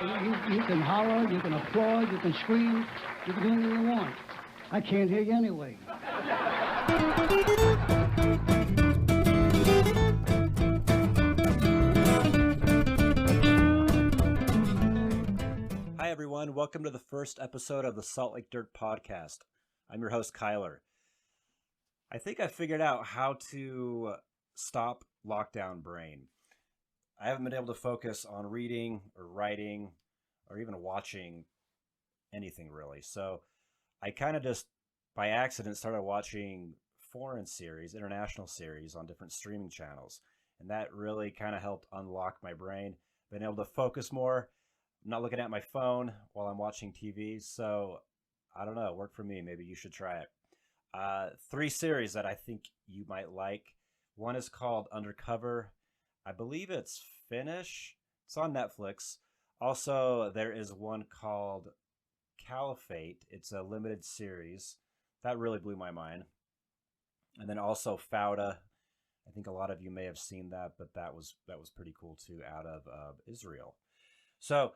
You can holler, you can applaud, you can scream, you can do anything you want. I can't hear you anyway. Hi, everyone. Welcome to the first episode of the SLDirt podcast. I'm your host, Kyler. I think I figured out how to stop lockdown brain. I haven't been able to focus on reading or writing or even watching anything really. So I kind of just by accident started watching foreign series, international series on different streaming channels. And that really kind of helped unlock my brain. Been able to focus more. I'm not looking at my phone while I'm watching TV. So I don't know, it worked for me. Maybe you should try it. 3 series that I think you might like. One is called Undercover. I believe it's Finnish. It's on Netflix. Also, there is one called Caliphate. It's a limited series. That really blew my mind. And then also Fauda. I think a lot of you may have seen that, but that was pretty cool too, out of Israel. So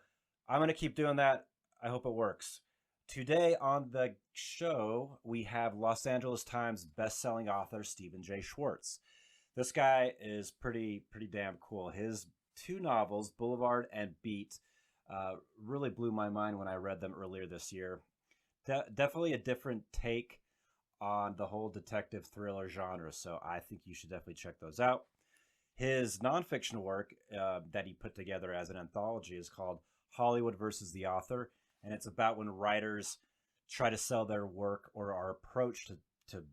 I'm going to keep doing that. I hope it works. Today on the show, we have Los Angeles Times bestselling author Stephen J. Schwartz. This guy is pretty damn cool. His 2 novels, Boulevard and Beat, really blew my mind when I read them earlier this year. Definitely a different take on the whole detective thriller genre, so I think you should definitely check those out. His nonfiction work that he put together as an anthology is called Hollywood versus the Author, and it's about when writers try to sell their work or are approached to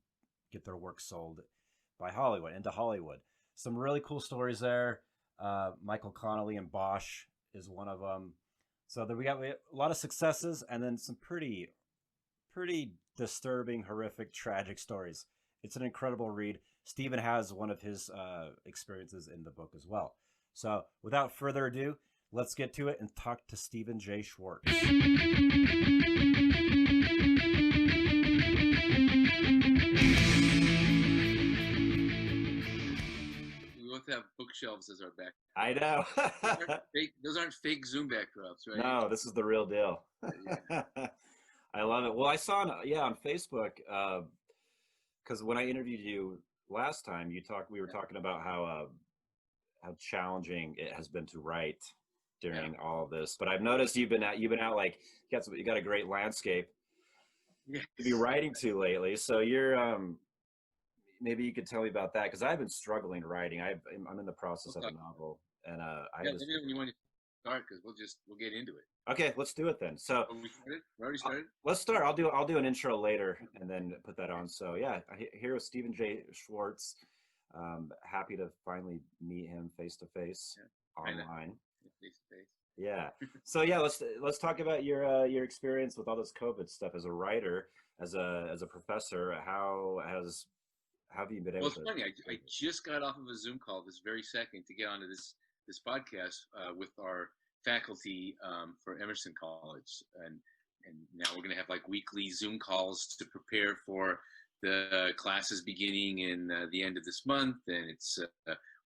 get their work sold by Hollywood, into Hollywood. Some really cool stories there. Michael Connelly and Bosch is one of them. So we got a lot of successes and then some pretty disturbing, horrific, tragic stories. It's an incredible read. Stephen has one of his experiences in the book as well. So without further ado, let's get to it and talk to Stephen J. Schwartz. Have bookshelves as our back. I know. Those aren't fake Zoom backdrops, right? No, this is the real deal. Yeah. I love it. Well, I saw on Facebook, because when I interviewed you last time, we were talking about how challenging it has been to write during all of this. But I've noticed you've been out like you got a great landscape to be writing to lately. So you're maybe you could tell me about that, because I've been struggling writing. I'm in the process of a novel, and maybe you want to start, because we'll get into it. Okay, let's do it then. So we already started. Let's start. I'll do an intro later and then put that on. So yeah, here is Stephen J. Schwartz. Happy to finally meet him face to face online. Face to face. Yeah. So yeah, let's talk about your experience with all this COVID stuff as a writer, as a professor. How have you been able to? Well, it's funny. I just got off of a Zoom call this very second to get onto this podcast with our faculty for Emerson College, and now we're going to have like weekly Zoom calls to prepare for the classes beginning in the end of this month. And it's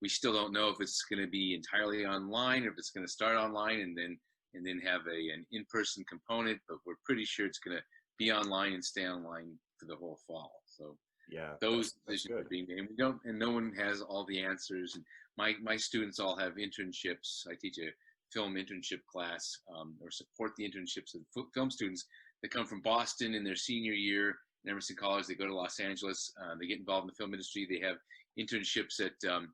we still don't know if it's going to be entirely online or if it's going to start online and then have an in-person component. But we're pretty sure it's going to be online and stay online for the whole fall. So. Yeah, those decisions are being made. And no one has all the answers. And my students all have internships. I teach a film internship class, or support the internships of film students that come from Boston in their senior year in Emerson College. They go to Los Angeles. They get involved in the film industry. They have internships at the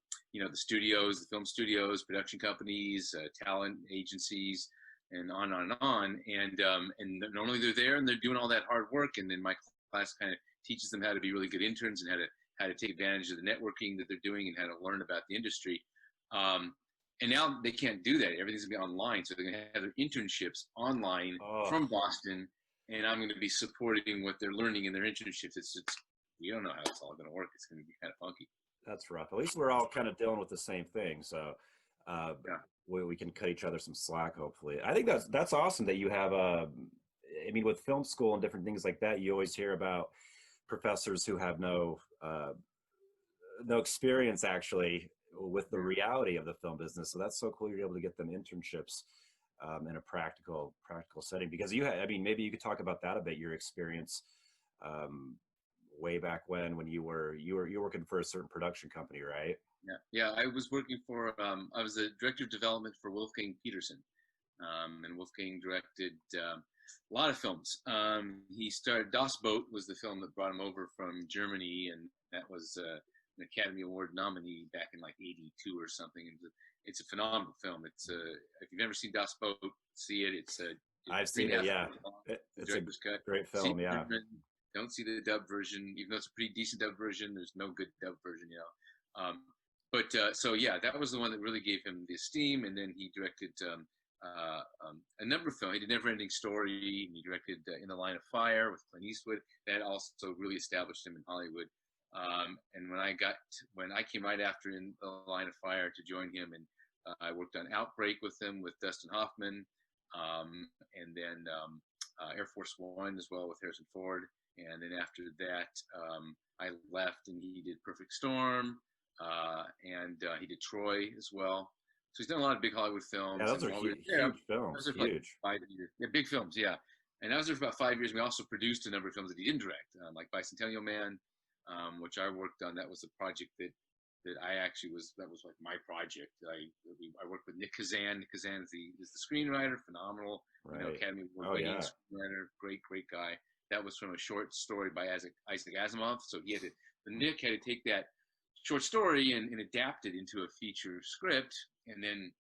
studios, the film studios, production companies, talent agencies, and on and on. And normally they're there and they're doing all that hard work. And then my class kind of teaches them how to be really good interns and how to take advantage of the networking that they're doing and how to learn about the industry. And now they can't do that. Everything's gonna be online, so they're gonna have their internships online from Boston, and I'm gonna be supporting what they're learning in their internships. It's we don't know how it's all gonna work. It's gonna be kind of funky. That's rough. At least we're all kind of dealing with the same thing, so we can cut each other some slack. Hopefully, I think that's awesome that you have I mean, with film school and different things like that, you always hear about professors who have no experience actually with the reality of the film business. So that's so cool you're able to get them internships in a practical setting. Because you had, I mean, maybe you could talk about that a bit, your experience way back when you were working for a certain production company, right? Yeah. I was working for I was the director of development for Wolfgang Petersen, and Wolfgang directed a lot of films. He started Das Boot was the film that brought him over from Germany, and that was an Academy Award nominee back in like '82 or something. And it's a phenomenal film. It's if you've never seen Das Boot, see it. It's I've seen it. Yeah, it's a great film. Yeah. Don't see the dub version, even though it's a pretty decent dub version. There's no good dub version, you know. So yeah, that was the one that really gave him the esteem. And then he directed a number of films. He did Never Ending Story, and he directed In the Line of Fire with Clint Eastwood. That also really established him in Hollywood. And when I came right after In the Line of Fire to join him, and I worked on Outbreak with him with Dustin Hoffman, and then Air Force One as well with Harrison Ford. And then after that, I left, and he did Perfect Storm, and he did Troy as well. So he's done a lot of big Hollywood films. Yeah, those are huge films. Huge. Like 5 years. Yeah, big films, yeah. And I was there for about 5 years. We also produced a number of films that he didn't direct, like Bicentennial Man, which I worked on. That was a project that I actually that was like my project. I worked with Nick Kazan. Nick Kazan is the screenwriter, phenomenal, right. Academy Award-winning screenwriter, great guy. That was from a short story by Isaac Asimov. So Nick had to take that short story and adapt it into a feature script, and then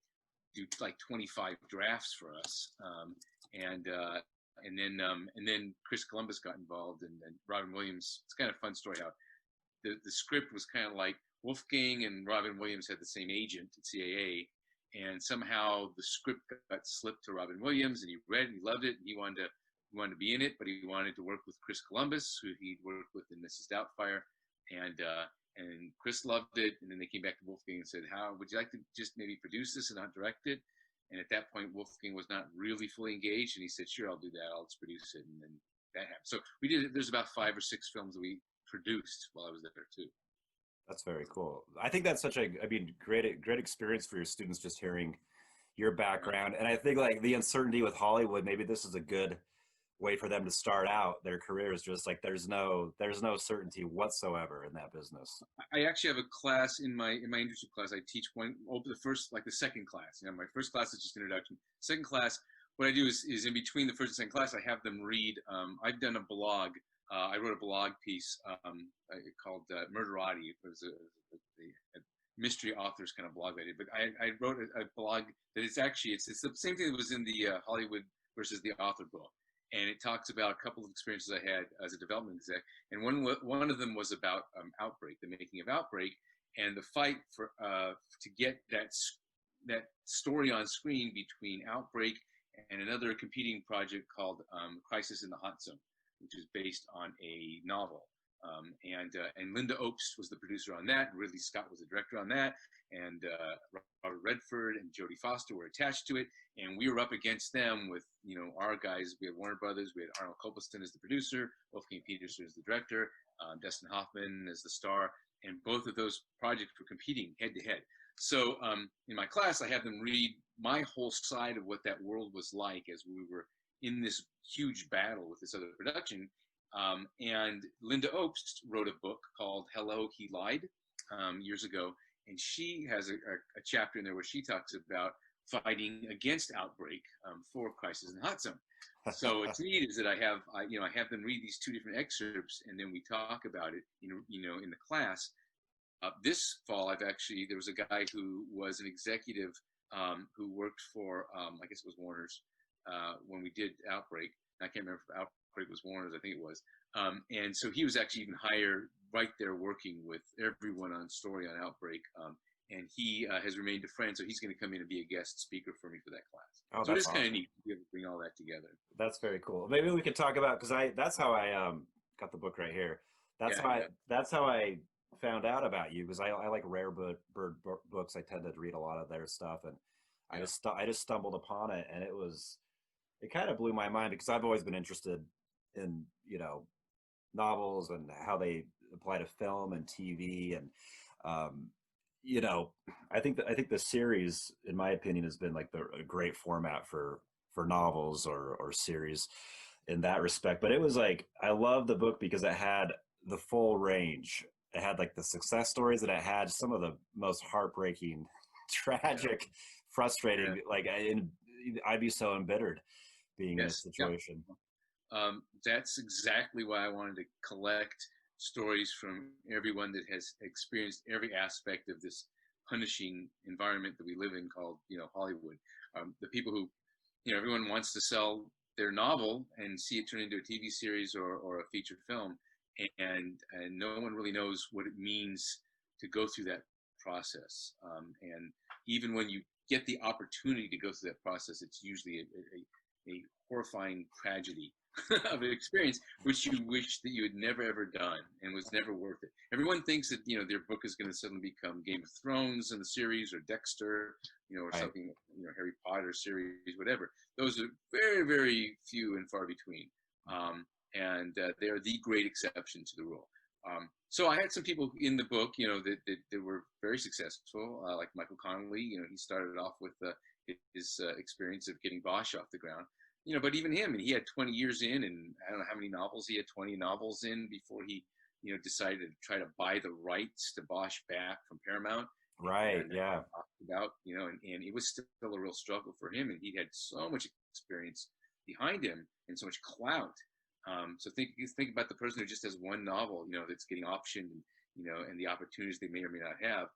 do like 25 drafts for us. And then Chris Columbus got involved, and Robin Williams. It's kind of a fun story how the script was kind of like Wolfgang and Robin Williams had the same agent at CAA, and somehow the script got slipped to Robin Williams, and he read it, and he loved it, and he wanted to be in it, but he wanted to work with Chris Columbus, who he'd worked with in Mrs. Doubtfire, and Chris loved it. And then they came back to Wolfgang and said, "How would you like to just maybe produce this and not direct it?" And at that point, Wolfgang was not really fully engaged, and he said, "Sure, I'll do that. I'll just produce it." And then that happened. So we did. There's about 5 or 6 films that we produced while I was there too. That's very cool. I think that's such great experience for your students, just hearing your background. And I think like the uncertainty with Hollywood, maybe this is a good way for them to start out their careers. Just like there's no certainty whatsoever in that business. I actually have a class in my internship class. I teach the second class. My first class is just introduction. Second class, what I do is in between the first and second class, I have them read. I've done a blog. I wrote a blog piece called Murderati. It was a mystery authors kind of blog I did. But I wrote a blog that it's the same thing that was in the Hollywood versus the author book. And it talks about a couple of experiences I had as a development exec. And one of them was about Outbreak, the making of Outbreak, and the fight to get that story on screen between Outbreak and another competing project called Crisis in the Hot Zone, which is based on a novel. And Linda Obst was the producer on that. Ridley Scott was the director on that. And Robert Redford and Jodie Foster were attached to it. And we were up against them with, our guys. We had Warner Brothers. We had Arnold Copelston as the producer, Wolfgang Petersen as the director, Dustin Hoffman as the star. And both of those projects were competing head to head. So in my class, I have them read my whole side of what that world was like as we were in this huge battle with this other production. And Linda Obst wrote a book called Hello, He Lied years ago. And she has a chapter in there where she talks about fighting against Outbreak for Crisis in the Hot Zone. So what's neat is that I have them read these 2 different excerpts, and then we talk about it, in the class. This fall, there was a guy who was an executive who worked for, I guess it was Warner's, when we did Outbreak. I can't remember if Outbreak was Warner's, I think it was. And so he was actually even hired right there working with everyone on story on Outbreak. And he has remained a friend, so he's going to come in and be a guest speaker for me for that class. Oh, so it is kind of neat to be able to bring all that together. That's very cool. Maybe we could talk about, because that's how I got the book right here. That's how I found out about you, because I like rare bird books. I tend to read a lot of their stuff, and I just stumbled upon it, and it kind of blew my mind, because I've always been interested in novels and how they apply to film and TV, and you know, I think the series, in my opinion, has been like a great format for novels or series in that respect. But it was like I love the book because it had the full range. It had like the success stories, and it had some of the most heartbreaking, Yeah. tragic, Yeah. frustrating. Like I'd be so embittered being in this Yes. Yeah. situation. That's exactly why I wanted to collect stories from everyone that has experienced every aspect of this punishing environment that we live in called, Hollywood. The people who, everyone wants to sell their novel and see it turn into a TV series or a feature film, and no one really knows what it means to go through that process. And even when you get the opportunity to go through that process, it's usually a horrifying tragedy of an experience which you wish that you had never ever done and was never worth it. Everyone thinks that their book is going to suddenly become Game of Thrones in the series, or Dexter, or Right. something, Harry Potter series, whatever. Those are very, very few and far between, and they are the great exception to the rule. So I had some people in the book, that were very successful, like Michael Connolly. He started off with his experience of getting Bosch off the ground. But even him, and he had 20 years in, and I don't know how many novels he had, 20 novels in before he, decided to try to buy the rights to Bosch back from Paramount. Right. And Yeah. about, and it was still a real struggle for him, and he had so much experience behind him and so much clout. So think about the person who just has one novel, that's getting optioned, and the opportunities they may or may not have.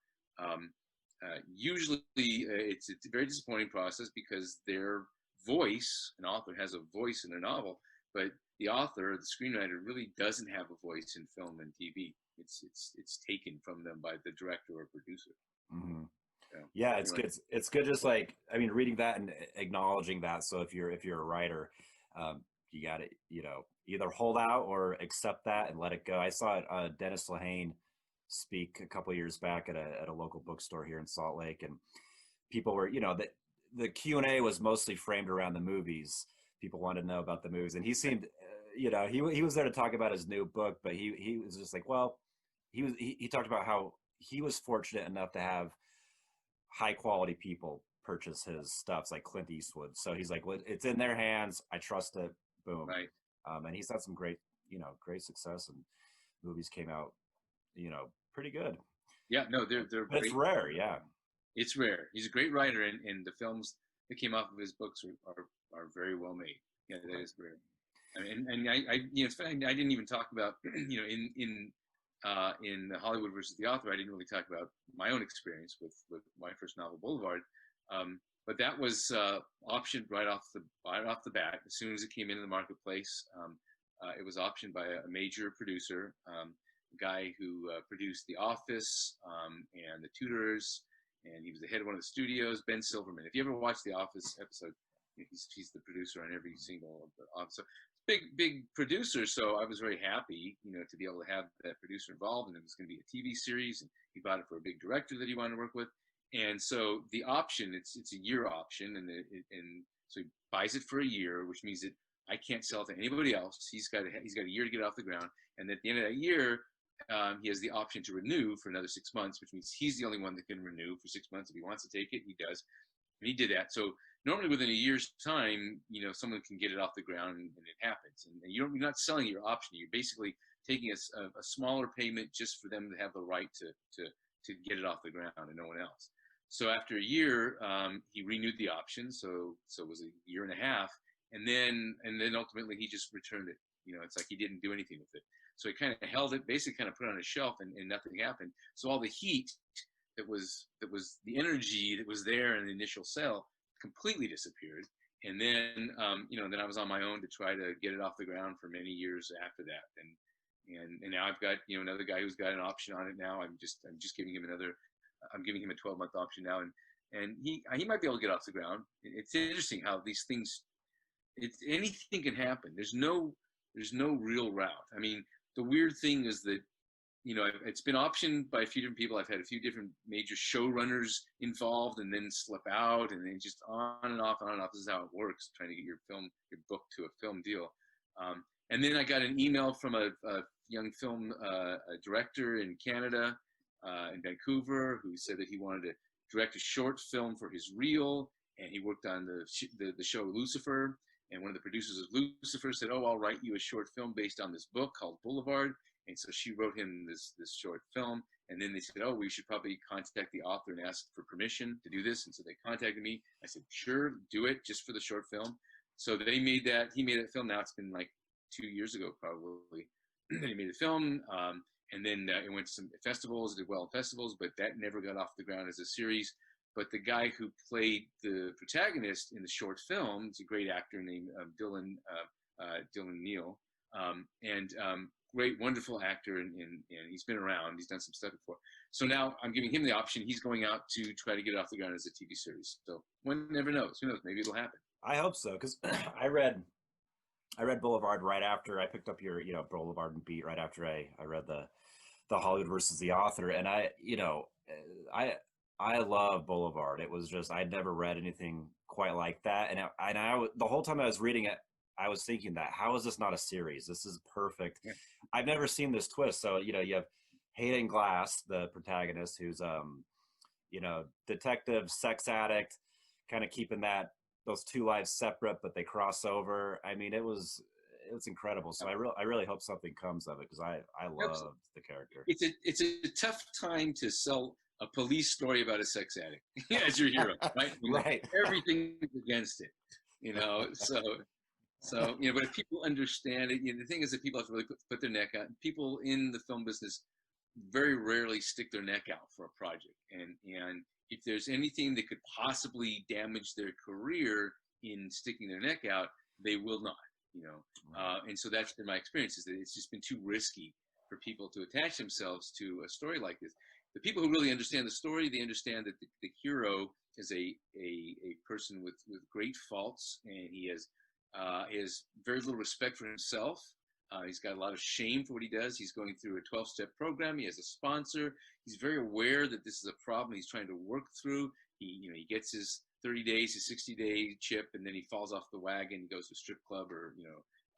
Usually, it's a very disappointing process because their voice, an author has a voice in their novel, but the author, the screenwriter, really doesn't have a voice in film and TV. It's taken from them by the director or producer. Hmm. So, Yeah, it's anyway, good. It's good. Just like, I mean, reading that and acknowledging that. So if you're a writer, you got to, either hold out or accept that and let it go. I saw Dennis Lehane speak a couple of years back at a local bookstore here in Salt Lake, and people were, the Q&A was mostly framed around the movies. People wanted to know about the movies, and he seemed, he was there to talk about his new book, but he was just like, well, he talked about how he was fortunate enough to have high quality people purchase his stuff, like Clint Eastwood. So he's like, well, it's in their hands. I trust it. Boom. right? And he's had some great, great success, and movies came out, pretty good. Yeah, no, they're But it's great. rare. Yeah. It's rare. He's a great writer, and the films that came off of his books are very well made. Yeah, that is rare. And it's funny, I didn't even talk about in Hollywood versus the Author. I didn't really talk about my own experience with my first novel, Boulevard. But that was optioned right off the bat. As soon as it came into the marketplace, it was optioned by a major producer, a guy who produced The Office and The Tudors, and he was the head of one of the studios, Ben Silverman. If you ever watch The Office episode, he's the producer on every single of the Office. So big producer. So I was very happy, to be able to have that producer involved, and it was going to be a TV series. And he bought it for a big director that he wanted to work with. And so the option, it's a year option, and so he buys it for a year, which means that I can't sell it to anybody else. He's got a year to get off the ground, and at the end of that year, he has the option to renew for another 6 months, which means he's the only one that can renew for 6 months. If he wants to take it, he does, and he did that. So normally within a year's time, someone can get it off the ground, and it happens. And you're not selling your option. You're basically taking a smaller payment just for them to have the right to get it off the ground and no one else. So after a year, he renewed the option. So it was a year and a half, and then ultimately he just returned it. It's like he didn't do anything with it. So he kind of held it, basically kind of put it on a shelf, and nothing happened. So all the heat that was the energy that was there in the initial sale completely disappeared. And then then I was on my own to try to get it off the ground for many years after that. And now I've got another guy who's got an option on it now. I'm just giving him I'm giving him a 12-month option now, and he might be able to get off the ground. It's interesting how these things, anything can happen. There's no real route. I mean, the weird thing is that it's been optioned by a few different people. I've had a few different major showrunners involved, and then slip out, and then just on and off, on and off. This is how it works, trying to get your book to a film deal. And then I got an email from a young film director in Canada in Vancouver who said that he wanted to direct a short film for his reel, and he worked on the show Lucifer. And one of the producers of Lucifer said, "Oh, I'll write you a short film based on this book called Boulevard." And so she wrote him this short film. And then they said, "Oh, we should probably contact the author and ask for permission to do this." And so they contacted me. I said, "Sure, do it, just for the short film." So they made that. He made that film. Now it's been like 2 years ago, probably. Then he made the film, and then it went to some festivals. Did well in festivals, but that never got off the ground as a series. But the guy who played the protagonist in the short film is a great actor named Dylan Neal, and great, wonderful actor, and he's been around. He's done some stuff before. So now I'm giving him the option. He's going out to try to get it off the ground as a TV series. So one never knows. Who knows? Maybe it'll happen. I hope so, because I read Boulevard right after I picked up your Boulevard and Beat right after I read the Hollywood versus the author, and I love Boulevard. It was just, I'd never read anything quite like that. And the whole time I was reading it, I was thinking that, how is this not a series? This is perfect. Yeah. I've never seen this twist. So, you have Hayden Glass, the protagonist, who's, detective, sex addict, kind of keeping those two lives separate, but they cross over. I mean, it's incredible. So I really hope something comes of it, because I love the character. It's a tough time to sell a police story about a sex addict as your hero, right? Right. Everything is against it, So, but if people understand it, the thing is that people have to really put their neck out. People in the film business very rarely stick their neck out for a project. And if there's anything that could possibly damage their career in sticking their neck out, they will not, and so that's been my experience, is that it's just been too risky for people to attach themselves to a story like this. The people who really understand the story, they understand that the hero is a person with great faults, and he has very little respect for himself. He's got a lot of shame for what he does. He's going through a 12-step program. He has a sponsor. He's very aware that this is a problem he's trying to work through. He gets his 30 days, his 60-day chip, and then he falls off the wagon. He goes to a strip club or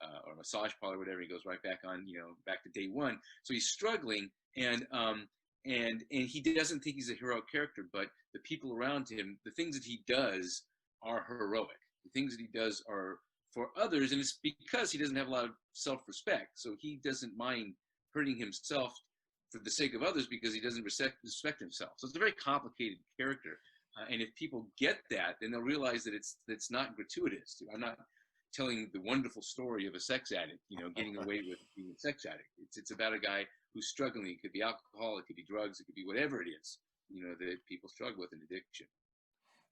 a massage parlor, or whatever. He goes right back on, back to day one. So he's struggling, and he doesn't think he's a heroic character, but the people around him, the things that he does are heroic. The things that he does are for others, and it's because he doesn't have a lot of self-respect. So he doesn't mind hurting himself for the sake of others because he doesn't respect himself. So it's a very complicated character. And if people get that, then they'll realize that it's not gratuitous. I'm not telling the wonderful story of a sex addict, getting away with being a sex addict. It's about a guy who's struggling. It could be alcohol, it could be drugs, it could be whatever it is, that people struggle with in addiction.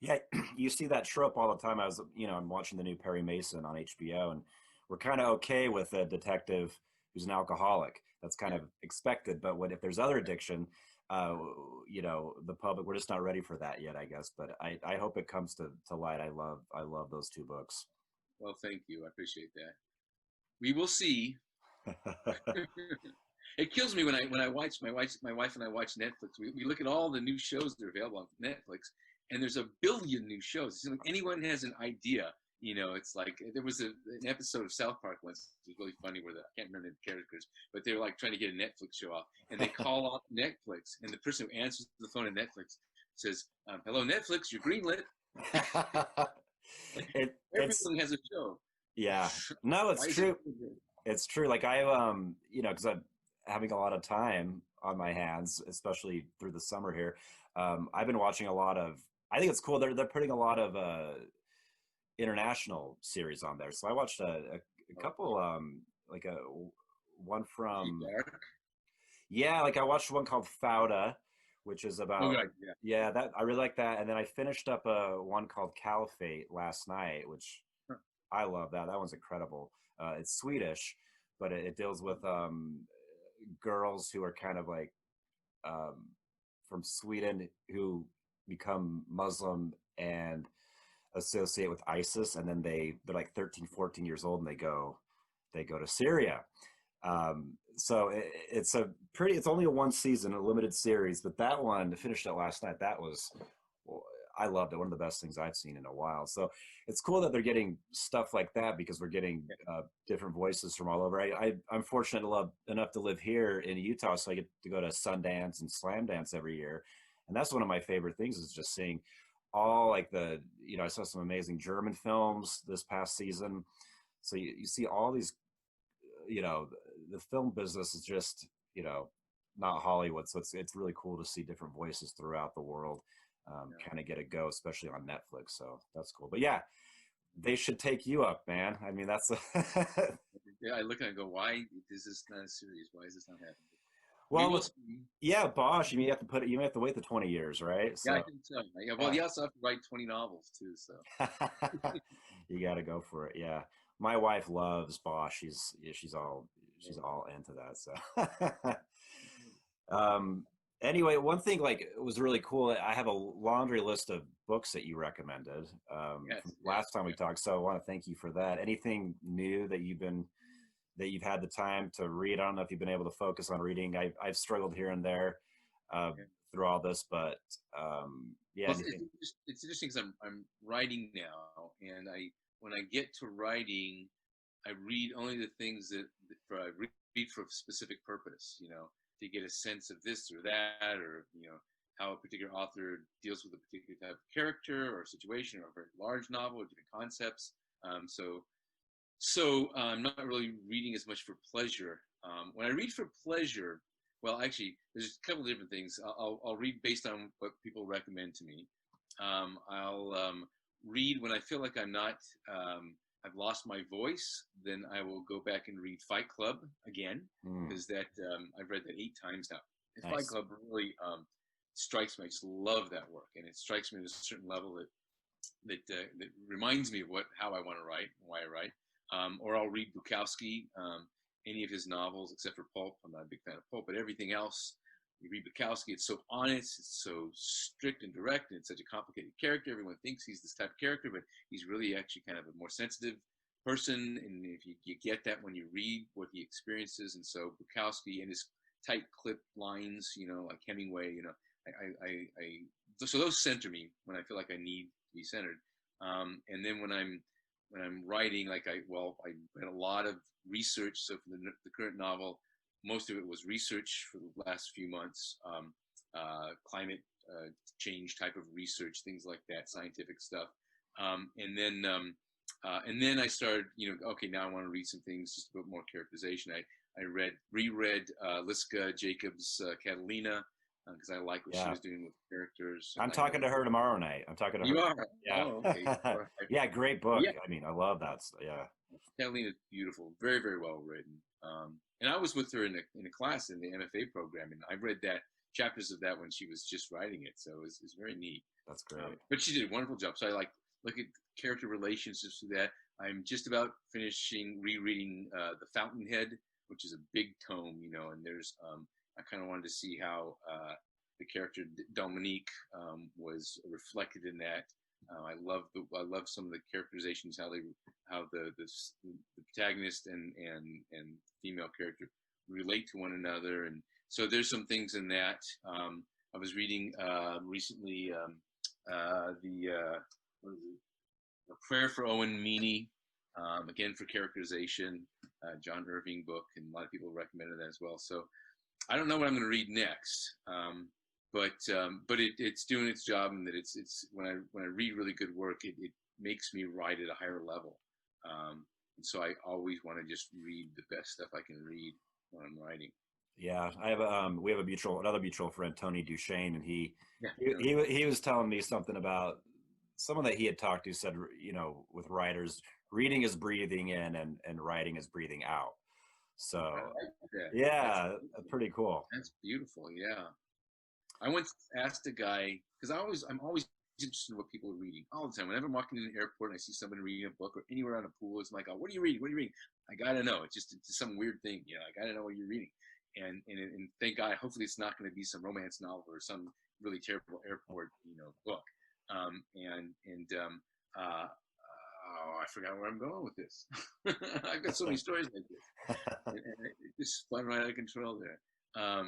Yeah, you see that trope all the time. I'm watching the new Perry Mason on HBO, and we're kind of okay with a detective who's an alcoholic. That's kind of expected. But if there's other addiction, the public, we're just not ready for that yet, I guess. But I hope it comes to light. I love those two books. Well, thank you. I appreciate that. We will see. It kills me when I watch my wife and I watch Netflix. We look at all the new shows that are available on Netflix, and there's a billion new shows. It's like anyone has an idea, it's like there was an episode of South Park once. It was really funny where I can't remember the characters, but they're like trying to get a Netflix show off, and they call up Netflix, and the person who answers the phone at Netflix says, "Hello, Netflix, you're greenlit." Everything has a show. Yeah, no, it's true. It's true. Like because I'm having a lot of time on my hands, especially through the summer here. I've been watching a lot of. I think it's cool. They're putting a lot of international series on there. So I watched a couple, one from. Yeah, I watched one called Fauda, which is about. Yeah, that I really like that. And then I finished up one called Caliphate last night, which I love that. That one's incredible. It's Swedish, but it deals with girls who are kind of like from Sweden who become Muslim and associate with ISIS, and then they're like 13, 14 years old, and they go to Syria. So it's only a one season, a limited series, but that one, I finished it last night. I loved it. One of the best things I've seen in a while. So it's cool that they're getting stuff like that, because we're getting different voices from all over. I'm fortunate enough to live here in Utah, so I get to go to Sundance and Slam Dance every year. And that's one of my favorite things, is just seeing all like I saw some amazing German films this past season. So you see all these, the film business is just, not Hollywood. So it's really cool to see different voices throughout the world kind of get a go, especially on Netflix. So that's cool. But yeah, they should take you up, man. I mean, that's Yeah, I look and I go, why is this not a series? Why is this not happening? well, yeah, Bosch. You have to wait the 20 years, right? So, yeah, I think so. Yeah, well, you also have to write 20 novels too, so. You got to go for it. Yeah, my wife loves Bosch. She's all into that. So, anyway, one thing like it was really cool. I have a laundry list of books that you recommended from last time we talked. So I want to thank you for that. Anything new that you've had the time to read? I don't know if you've been able to focus on reading. I've struggled here and there through all this, but yeah. Well, it's interesting because I'm writing now, and when I get to writing, I read only the things that I read for a specific purpose, to get a sense of this or that, or how a particular author deals with a particular type of character or situation, or a very large novel or different concepts. So I'm not really reading as much for pleasure. When I read for pleasure, well, actually, there's a couple of different things. I'll read based on what people recommend to me. I'll read when I feel like I've lost my voice. Then I will go back and read Fight Club again, because I've read that 8 times now. And Nice. Fight Club really strikes me. I just love that work, and it strikes me at a certain level that reminds me of how I want to write, and why I write. Or I'll read Bukowski, any of his novels except for Pulp. I'm not a big fan of Pulp, but everything else. You read Bukowski, it's so honest, it's so strict and direct, and it's such a complicated character. Everyone thinks he's this type of character, but he's really actually kind of a more sensitive person. And if you get that when you read what he experiences, and so Bukowski and his tight clipped lines, like Hemingway, so those center me when I feel like I need to be centered. And then when I'm writing, I read a lot of research. So for the current novel, most of it was research for the last few months, climate change type of research, things like that, scientific stuff. And then I started, okay, now I want to read some things, just a bit more characterization. I reread Liska Jacobs' Catalina, because I like what she was doing with characters. I'm talking to her tomorrow night. I'm talking to her. You are? Yeah. Oh, okay. Yeah, great book. Yeah. I mean, I love that. Yeah. Catalina's beautiful, very, very well written. And I was with her in a class in the MFA program, and I read chapters of that when she was just writing it. So it's very neat. That's great. But she did a wonderful job. So I look at character relationships through that. I'm just about rereading The Fountainhead, which is a big tome, and there's I kind of wanted to see how the character Dominique was reflected in that. I love some of the characterizations, how the protagonist and female character relate to one another, and so there's some things in that. I was reading recently what is it? A Prayer for Owen Meany, again for characterization, John Irving book, and a lot of people recommended that as well. So I don't know what I'm going to read next, but it's doing its job, and that it's when I read really good work, it makes me write at a higher level, and so I always want to just read the best stuff I can read when I'm writing. Yeah, I have we have another mutual friend, Tony Duchesne, and he was telling me something about someone that he had talked to said, with writers, reading is breathing in and writing is breathing out. So yeah, that's pretty cool. That's beautiful. Yeah. I once asked a guy, because I'm always interested in what people are reading all the time. Whenever I'm walking in an airport and I see somebody reading a book, or anywhere on a pool, it's like, oh, what are you reading? What are you reading? I gotta know. It's some weird thing, I gotta know what you're reading. And thank God, hopefully it's not going to be some romance novel or some really terrible airport, book. I forgot where I'm going with this. I've got so many stories like this, and it just spun right out of control there. I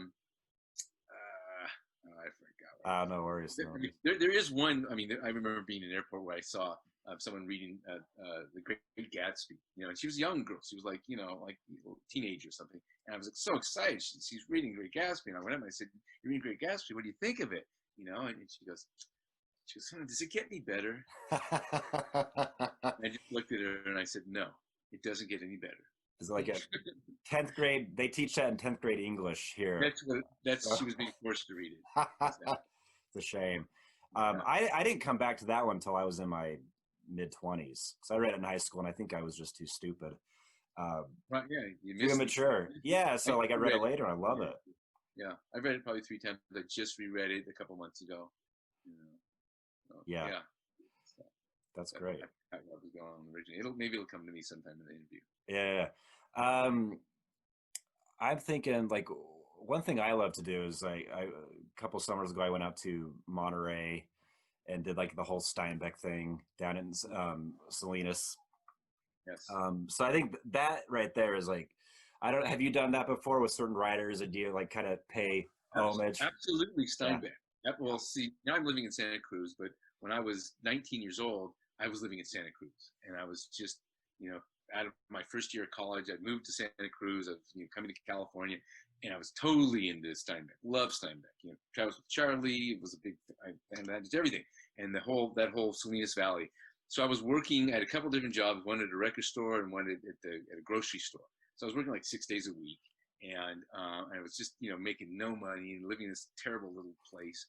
forgot No worries. No worries. There is one. I mean, I remember being in an airport where I saw someone reading The Great Gatsby. You know, and she was a young girl. She was like, you know, like a teenager or something. And I was like so excited. She's reading Great Gatsby, and I went up and I said, "You're reading Great Gatsby. What do you think of it?" You know, and she goes, "Does it get any better?" And I just looked at her and I said, "No, it doesn't get any better." It's like a 10th grade. They teach that in 10th grade English here. She was being forced to read it. It's a shame. I didn't come back to that one until I was in my mid-20s. So I read it in high school, and I think I was just too stupid. Right? Yeah, you Too missed immature. Yeah, so like I read it later. I love it. Yeah, I read it probably 3 times. I just reread it a couple months ago. You know, so, Yeah. So, That's great. I was going on originally. Maybe it'll come to me sometime in the interview. Yeah. I'm thinking like one thing I love to do is a couple summers ago I went out to Monterey and did like the whole Steinbeck thing down in Salinas. Yes. So I think that right there is like, have you done that before with certain writers? Or do you like kind of pay homage? Absolutely, Steinbeck. Yeah. Well, see, now I'm living in Santa Cruz, but when I was 19 years old, I was living in Santa Cruz, and I was just, you know, out of my first year of college, I moved to Santa Cruz. I was, you know, coming to California, and I was totally into Steinbeck. Love Steinbeck. You know, Travels with Charlie. It was a big. I managed everything, and that whole Salinas Valley. So I was working at a couple different jobs. One at a record store, and one at a grocery store. So I was working like 6 days a week, and I was just, you know, making no money and living in this terrible little place.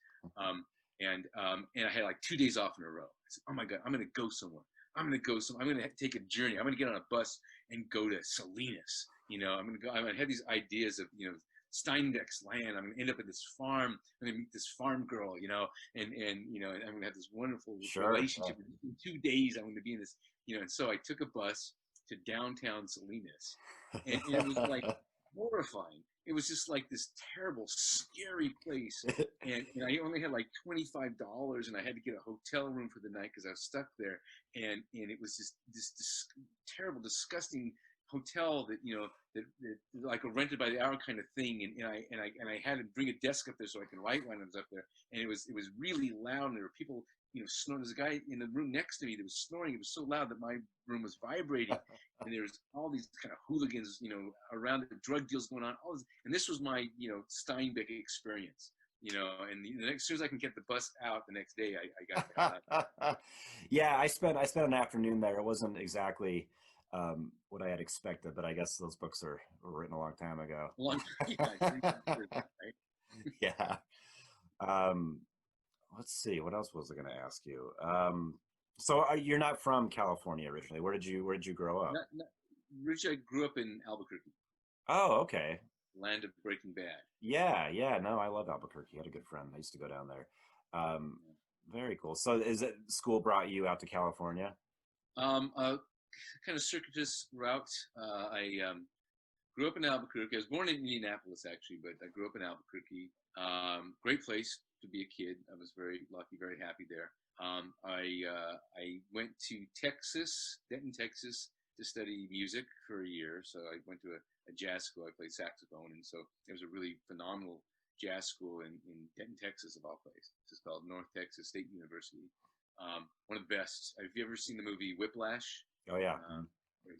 And I had like 2 days off in a row. I said, "Oh my God, I'm going to go somewhere. I'm going to take a journey. I'm going to get on a bus and go to Salinas. You know, I'm going to have these ideas of, you know, Steinbeck's land. I'm going to end up at this farm. I'm going to meet this farm girl, you know, and you know, and I'm going to have this wonderful relationship. In 2 days, I'm going to be in this, you know." And so I took a bus to downtown Salinas, and it was like horrifying. It was just like this terrible, scary place. And I only had like $25, and I had to get a hotel room for the night because I was stuck there. And it was just this terrible, disgusting hotel that, you know, that like a rented by the hour kind of thing. And I had to bring a desk up there so I could write when I was up there. And it was really loud, and there were people, you know, snoring. There's a guy in the room next to me that was snoring. It was so loud that my room was vibrating, and there was all these kind of hooligans, you know, around, the drug deals going on. All this, and this was my, you know, Steinbeck experience, you know. And as soon as I can get the bus out the next day, I got out. Yeah, I spent an afternoon there. It wasn't exactly what I had expected, but I guess those books were written a long time ago. Yeah. Let's see. What else was I going to ask you? So you're not from California originally. Where did you grow up? Originally, I grew up in Albuquerque. Oh, okay. Land of Breaking Bad. Yeah. No, I love Albuquerque. I had a good friend. I used to go down there. Very cool. So is it school brought you out to California? Kind of circuitous route. I grew up in Albuquerque. I was born in Indianapolis, actually, but I grew up in Albuquerque. Great place to be a kid. I was very lucky, very happy there. I went to Texas, Denton, Texas, to study music for a year. So I went to a jazz school. I played saxophone, and so it was a really phenomenal jazz school in Denton, Texas, of all places. It's called North Texas State University. One of the best. Have you ever seen the movie Whiplash? Oh yeah.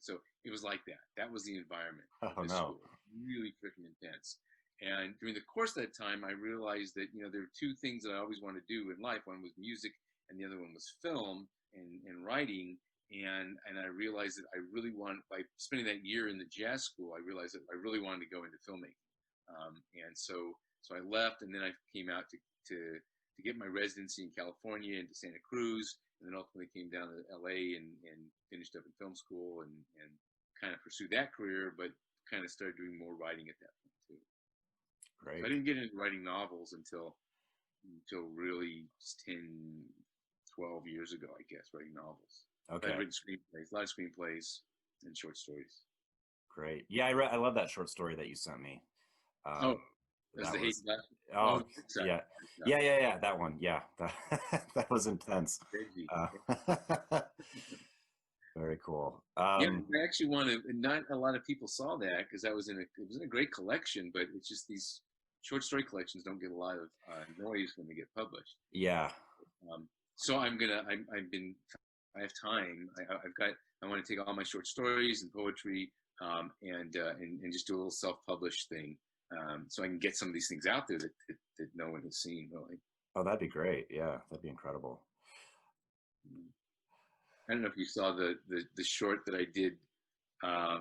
So it was like that. That was the environment. Oh no. School. Really freaking intense. And during the course of that time, I realized that, you know, there were two things that I always wanted to do in life. One was music, and the other one was film and writing. And I realized that I really wanted, by spending that year in the jazz school, I realized that I really wanted to go into filmmaking. And so I left, and then I came out to get my residency in California and to Santa Cruz, and then ultimately came down to LA and finished up in film school and kind of pursued that career, but kind of started doing more writing at that point too. Great. So I didn't get into writing novels until really 10, 12 years ago, I guess, writing novels. Okay. I've written screenplays, a lot of screenplays and short stories. Great. Yeah, I love that short story that you sent me. That's the Hayden Glass. Oh, yeah. That one. Yeah, that was intense. Very cool. I actually wanted. Not a lot of people saw that because it was in a great collection, but it's just these short story collections don't get a lot of noise when they get published. Yeah. So I have time. I want to take all my short stories and poetry and just do a little self-published thing, so I can get some of these things out there that no one has seen really. Oh, that'd be great. Yeah, that'd be incredible. I don't know if you saw the short that I did,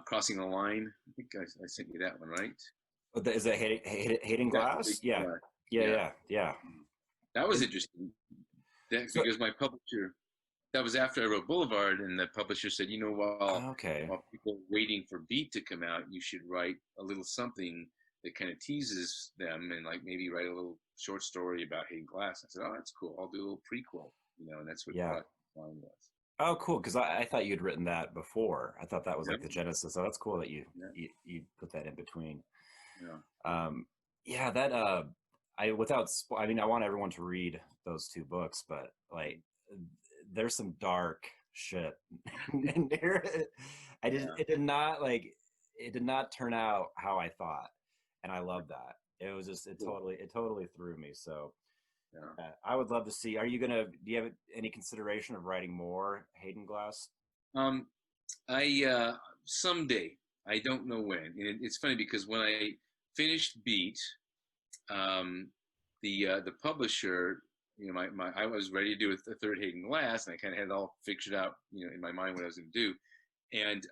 Crossing the Line. I think I sent you that one, right? Is it Hayden Glass? Yeah. That was interesting. Because my publisher, that was after I wrote Boulevard, and the publisher said, while people are waiting for Beat to come out, you should write a little something that kind of teases them, and like maybe write a little short story about Hayden Glass. I said, oh, that's cool. I'll do a little prequel, and that's what Crossing the Line was. Oh, cool. Because I thought you'd written that before. I thought that was like the genesis. So that's cool that you put that in between. Yeah. That I want everyone to read those two books, but like there's some dark shit in there. It did not turn out how I thought, and I love that. It was just it totally threw me. So I would love to see. Do you have any consideration of writing more Hayden Glass? I someday, I don't know when. And it's funny because when I finished Beat, the publisher, I was ready to do a third Hayden Glass, and I kind of had it all figured out, in my mind what I was going to do. And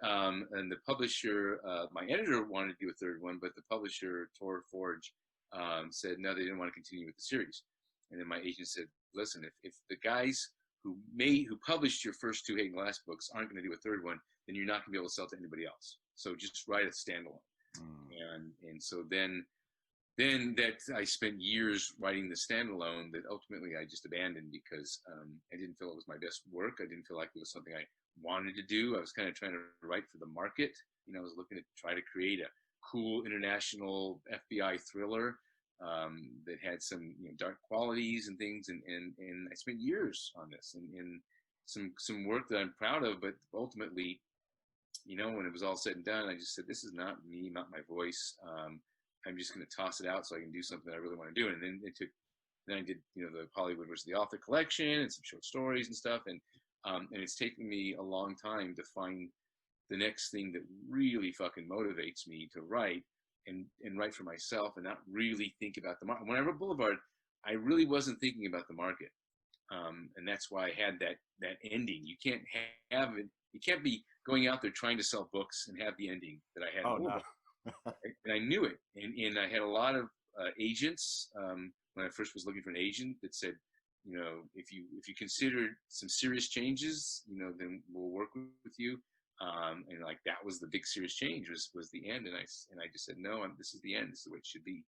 the publisher, my editor wanted to do a third one, but the publisher, Tor Forge, said no, they didn't want to continue with the series. And then my agent said, listen, if the guys who published your first two Hayden Glass books aren't going to do a third one, then you're not going to be able to sell it to anybody else. So just write a standalone. And so then that I spent years writing the standalone that ultimately I just abandoned because I didn't feel it was my best work. I didn't feel like it was something I wanted to do. I was kind of trying to write for the market. I was looking to try to create a cool international FBI thriller that had some dark qualities and things. And I spent years on this and some work that I'm proud of, but ultimately, when it was all said and done, I just said, this is not me, not my voice. I'm just going to toss it out so I can do something I really want to do. And then I did, the Hollywood versus the Author collection and some short stories and stuff. And it's taken me a long time to find the next thing that really fucking motivates me to write and write for myself and not really think about the market. When I wrote Boulevard, I really wasn't thinking about the market. And that's why I had that ending. You can't have it. You can't be going out there trying to sell books and have the ending that I had. Oh, no. And I knew it. And I had a lot of agents when I first was looking for an agent that said, if you consider some serious changes, then we'll work with you. And like that was the big serious change was the end. And I just said, no, this is the end. This is the way it should be.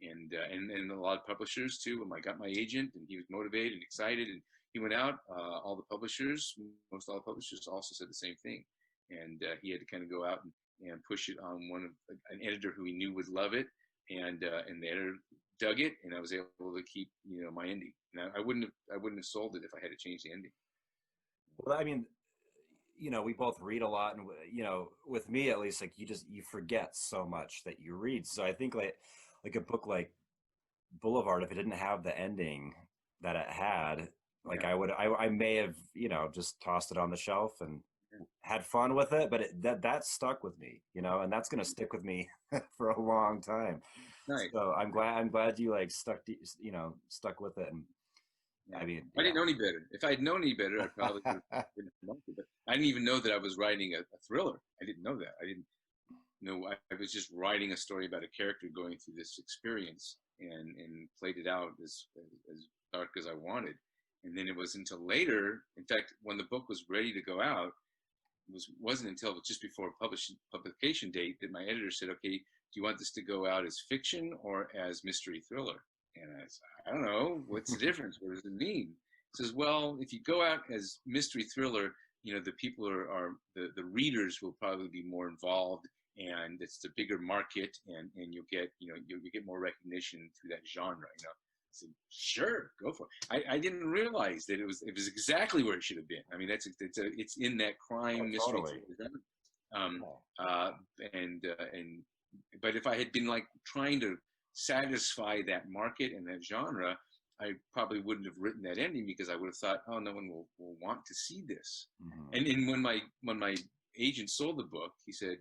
And a lot of publishers too. I got my agent, and he was motivated and excited, and he went out. All the publishers, most all the publishers, also said the same thing. And he had to kind of go out and push it on an editor who he knew would love it, and the editor dug it, and I was able to keep my ending. And I wouldn't have sold it if I had to change the ending. Well, I mean, we both read a lot, and with me at least, like you forget so much that you read. So I think like a book like Boulevard, if it didn't have the ending that it had, like I may have just tossed it on the shelf and had fun with it, but that stuck with me, and that's gonna stick with me for a long time. Nice. So I'm glad you like stuck with it. And I mean, I didn't know any better. If I had known any better, I probably would have been promoted. But I didn't even know that I was writing a thriller. I didn't know that. I didn't know. I was just writing a story about a character going through this experience and played it out as dark as I wanted. And then it was until later, in fact, when the book was ready to go out, wasn't until just before publication date that my editor said, okay, do you want this to go out as fiction or as mystery thriller? And I said, I don't know. What's the difference? What does it mean? He says, well, if you go out as mystery thriller, the people the readers will probably be more involved, and it's the bigger market, and you'll get, you'll get more recognition through that genre, I said, sure, go for it. I didn't realize that it was exactly where it should have been. I mean, it's in that crime mystery. Totally. But if I had been like trying to satisfy that market and that genre, I probably wouldn't have written that ending, because I would have thought, oh, no one will want to see this. Mm-hmm. And when my agent sold the book, he said,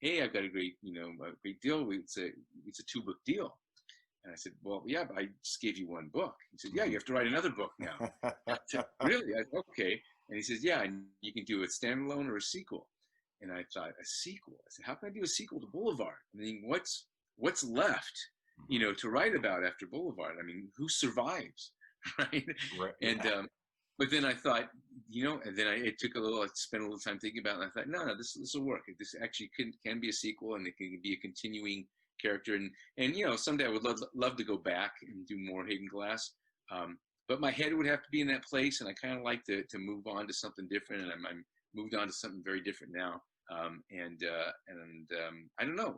hey, I've got a great deal. It's a 2-book deal. And I said, well, yeah, but I just gave you 1 book. He said, yeah, you have to write another book now. I said, really? I said, okay. And he says, yeah, and you can do a standalone or a sequel. And I thought, a sequel? I said, how can I do a sequel to Boulevard? I mean, what's left, to write about after Boulevard? I mean, who survives, right? And but then I thought, and then I spent a little time thinking about it, and I thought, no, this will work. This actually can be a sequel, and it can be a continuing character. And someday I would love to go back and do more Hayden Glass. But my head would have to be in that place, and I kind of like to move on to something different, and I'm moved on to something very different now. I don't know.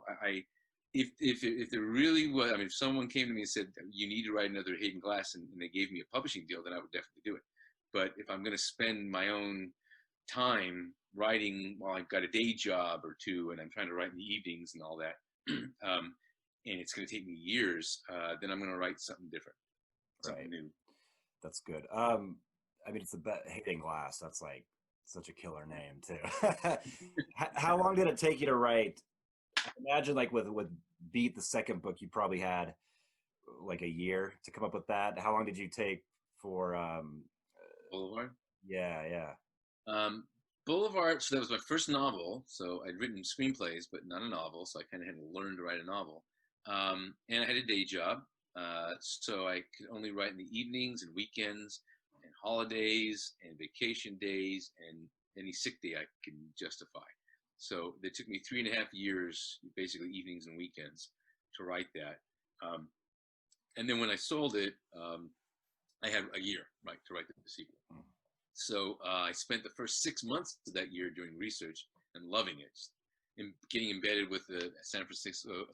If there really was, I mean, if someone came to me and said, you need to write another Hayden Glass, and they gave me a publishing deal, then I would definitely do it. But if I'm going to spend my own time writing while I've got a day job or 2, and I'm trying to write in the evenings and all that, and it's going to take me years, then I'm going to write something different, something new. That's good. I mean, it's the Hayden Glass. That's like such a killer name too. How long did it take you to write? I imagine like with Beat, the second book, you probably had like a year to come up with that. How long did you take for Boulevard? Yeah. Boulevard, so that was my first novel. So I'd written screenplays, but not a novel. So I kind of had to learn to write a novel. And I had a day job. So I could only write in the evenings and weekends and holidays and vacation days and any sick day I can justify. So it took me 3.5 years, basically evenings and weekends, to write that. And then when I sold it, I had a year, to write the sequel. So I spent the first 6 months of that year doing research and loving it, and getting embedded with the San Francisco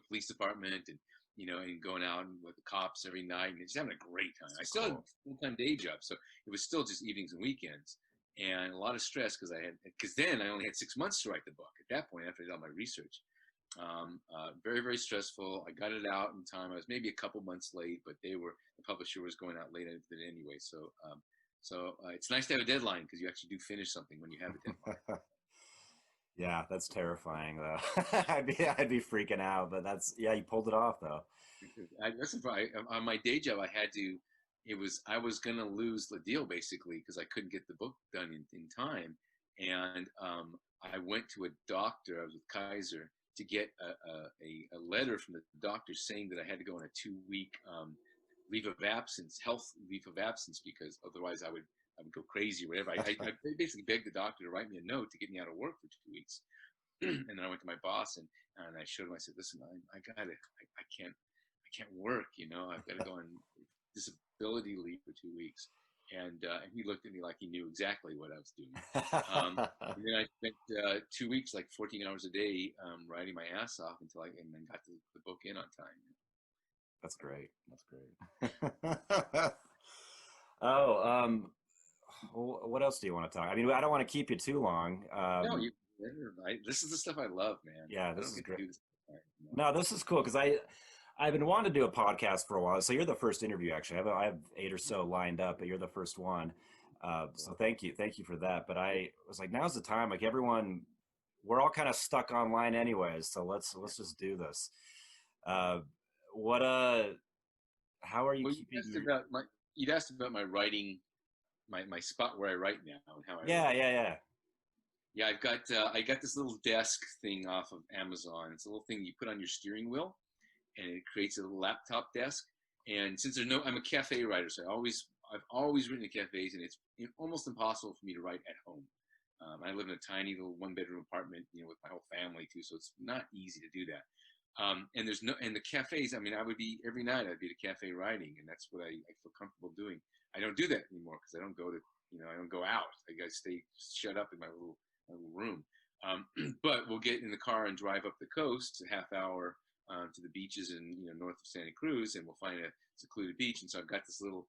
Police Department, and and going out with the cops every night, and just having a great time. I still had a full-time day job, so it was still just evenings and weekends, and a lot of stress because then I only had 6 months to write the book. At that point, after I did all my research, very, very stressful. I got it out in time. I was maybe a couple months late, but the publisher was going out late anyway. So it's nice to have a deadline, because you actually do finish something when you have a deadline. Yeah, that's terrifying though. I'd be freaking out, but you pulled it off though. On my day job, I was gonna lose the deal basically, because I couldn't get the book done in time, and I went to a doctor. I was with Kaiser to get a letter from the doctor saying that I had to go on a 2-week health leave of absence, because otherwise I would go crazy or whatever. I basically begged the doctor to write me a note to get me out of work for 2 weeks. And then I went to my boss and I showed him. I said, listen, I can't work. I've got to go on disability leave for 2 weeks. And he looked at me like he knew exactly what I was doing. And then I spent 2 weeks, like 14 hours a day, writing my ass off and then got the book in on time. That's great. Oh, what else do you want to talk? I mean, I don't want to keep you too long. No, this is the stuff I love, man. Yeah, this is great. No, this is cool, because I've been wanting to do a podcast for a while. So you're the first interview, actually. I have 8 or so lined up, but you're the first one. So thank you for that. But I was like, now's the time. Like, everyone, we're all kind of stuck online anyways. So let's just do this. How are you keeping? You'd asked about my writing, my spot where I write now, and how I write. Yeah, I got this little desk thing off of Amazon. It's a little thing you put on your steering wheel, and it creates a little laptop desk. And since I'm a cafe writer, so I've always written in cafes, and it's almost impossible for me to write at home. I live in a tiny little 1-bedroom apartment, with my whole family too, so it's not easy to do that. And the cafes, I mean, every night I'd be at a cafe writing, and that's what I feel comfortable doing. I don't do that anymore, because I don't go out. I gotta stay shut up in my little room. But we'll get in the car and drive up the coast, a half hour to the beaches in north of Santa Cruz, and we'll find a secluded beach. And so I've got this little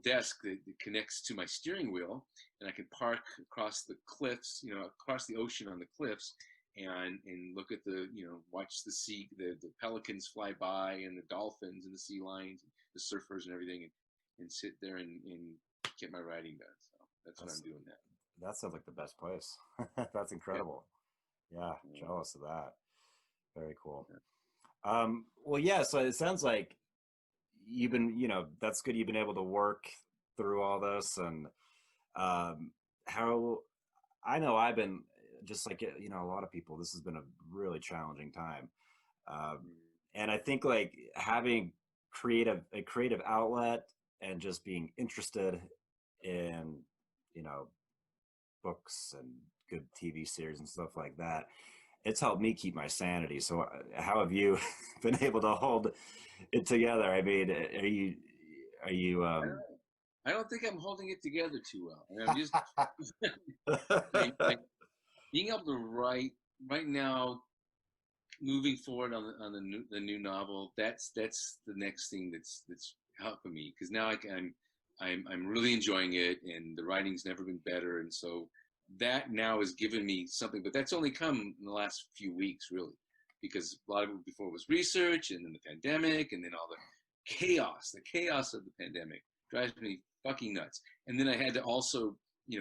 desk that connects to my steering wheel, and I can park across the cliffs, across the ocean on the cliffs, and look at the, watch the the pelicans fly by, and the dolphins and the sea lions, the surfers and everything, and sit there and get my writing done. So that's what I'm doing now. That sounds like the best place. That's incredible. Yeah, jealous of that. Very cool. Well, yeah, so it sounds like you've been, that's good. You've been able to work through all this, and how I know I've been just like, a lot of people, this has been a really challenging time. And I think like having a creative outlet and just being interested in, books and good TV series and stuff like that, it's helped me keep my sanity. So how have you been able to hold it together? I mean, are you I don't think I'm holding it together too well. I'm just being able to write right now, moving forward on the new novel. That's the next thing that's helping me, because now I'm really enjoying it, and the writing's never been better, and so that now has given me something. But that's only come in the last few weeks, really, because a lot of it before was research, and then the pandemic, and then all the chaos of the pandemic drives me fucking nuts. And then I had to also,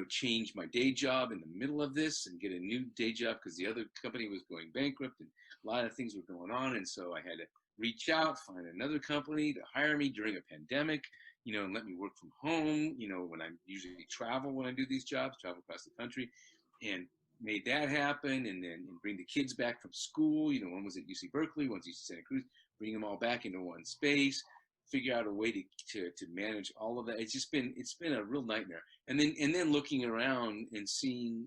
change my day job in the middle of this and get a new day job because the other company was going bankrupt, and a lot of things were going on. And so I had to reach out, find another company to hire me during a pandemic, and let me work from home, when I usually travel when I do these jobs, travel across the country, and made that happen. And bring the kids back from school. One was at UC Berkeley, one's UC Santa Cruz, bring them all back into one space, figure out a way to manage all of that. It's been a real nightmare. And then looking around and seeing,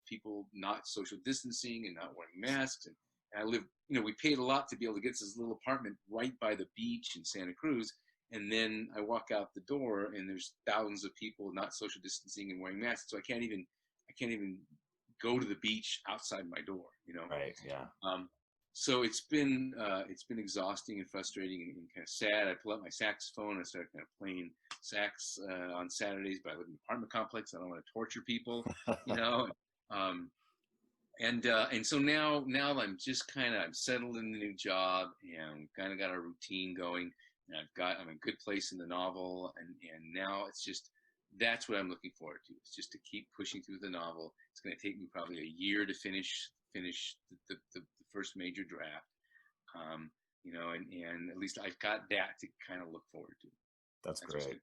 people not social distancing and not wearing masks. And I live, we paid a lot to be able to get this little apartment right by the beach in Santa Cruz. And then I walk out the door and there's thousands of people not social distancing and wearing masks. So I can't even go to the beach outside my door, Right. Yeah. So it's been exhausting and frustrating and kind of sad. I pull out my saxophone and I start kind of playing sax on Saturdays, but I live in an apartment complex. I don't want to torture people, And so now I'm just I'm settled in the new job and kind of got a routine going. And I'm in a good place in the novel, and now it's just, that's what I'm looking forward to. It's just to keep pushing through the novel. It's going to take me probably a year to finish the first major draft, and at least I've got that to kind of look forward to. That's great.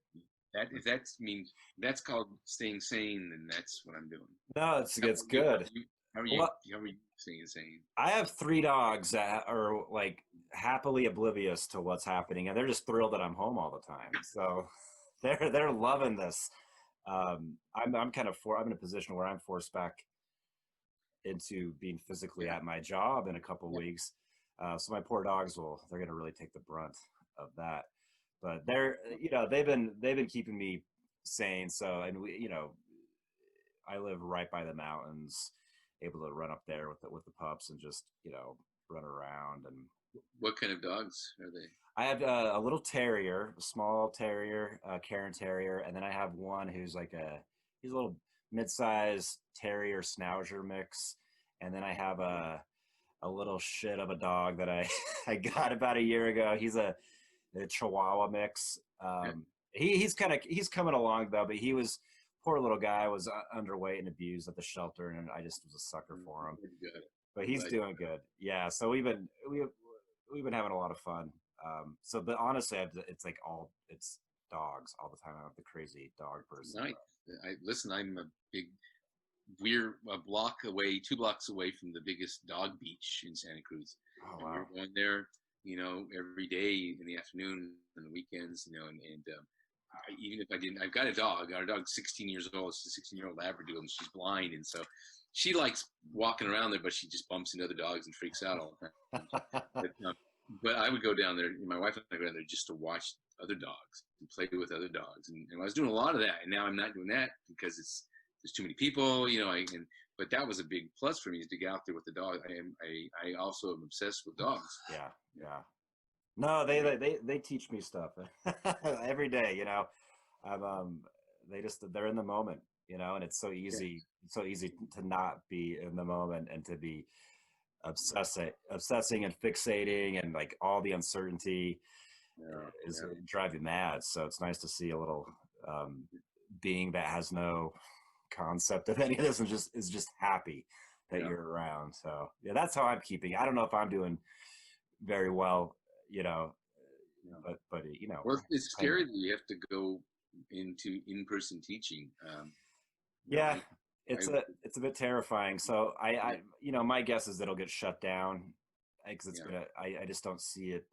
If that means that's called staying sane, then that's what I'm doing. No, it's good. How are you staying sane? I have 3 dogs that are like happily oblivious to what's happening, and they're just thrilled that I'm home all the time. So they're loving this. I'm I'm in a position where I'm forced back into being physically at my job in a couple of weeks. So my poor dogs they're going to really take the brunt of that. But they've been keeping me sane. So, and I live right by the mountains, able to run up there with the pups and just, run around. And what kind of dogs are they? I have a little terrier, a small terrier, Cairn terrier. And then I have one who's he's a little mid-sized terrier schnauzer mix. And then I have a little shit of a dog that I got about a year ago. He's a Chihuahua mix. He's coming along though, but poor little guy was underweight and abused at the shelter, and I just was a sucker for him. But he's doing good. Yeah. So we've been having a lot of fun. But honestly, it's dogs all the time. I'm the crazy dog person. Nice. I'm a big, we're 2 blocks away from the biggest dog beach in Santa Cruz. Oh, wow. We're going there, every day in the afternoon and the weekends, even if I didn't, I've got a dog. Our dog's 16 years old. She's a 16-year-old Labradoodle, and she's blind, and so she likes walking around there, but she just bumps into other dogs and freaks out all the time. But I would go down there. My wife and I go down there just to watch other dogs and play with other dogs, and I was doing a lot of that, and now I'm not doing that because there's too many people, but that was a big plus for me, is to get out there with the dog. I also am obsessed with dogs. Yeah. No, they teach me stuff every day. They're in the moment, and it's so easy. It's so easy to not be in the moment and to be obsessing and fixating, and like all the uncertainty is drive you mad. So it's nice to see a little being that has no concept of any of this and is just happy that you're around. So yeah, that's how I'm keeping. I don't know if I'm doing very well, but well, it's scary that you have to go into in-person teaching. It's a bit terrifying. So I my guess is it'll get shut down because it's I just don't see it.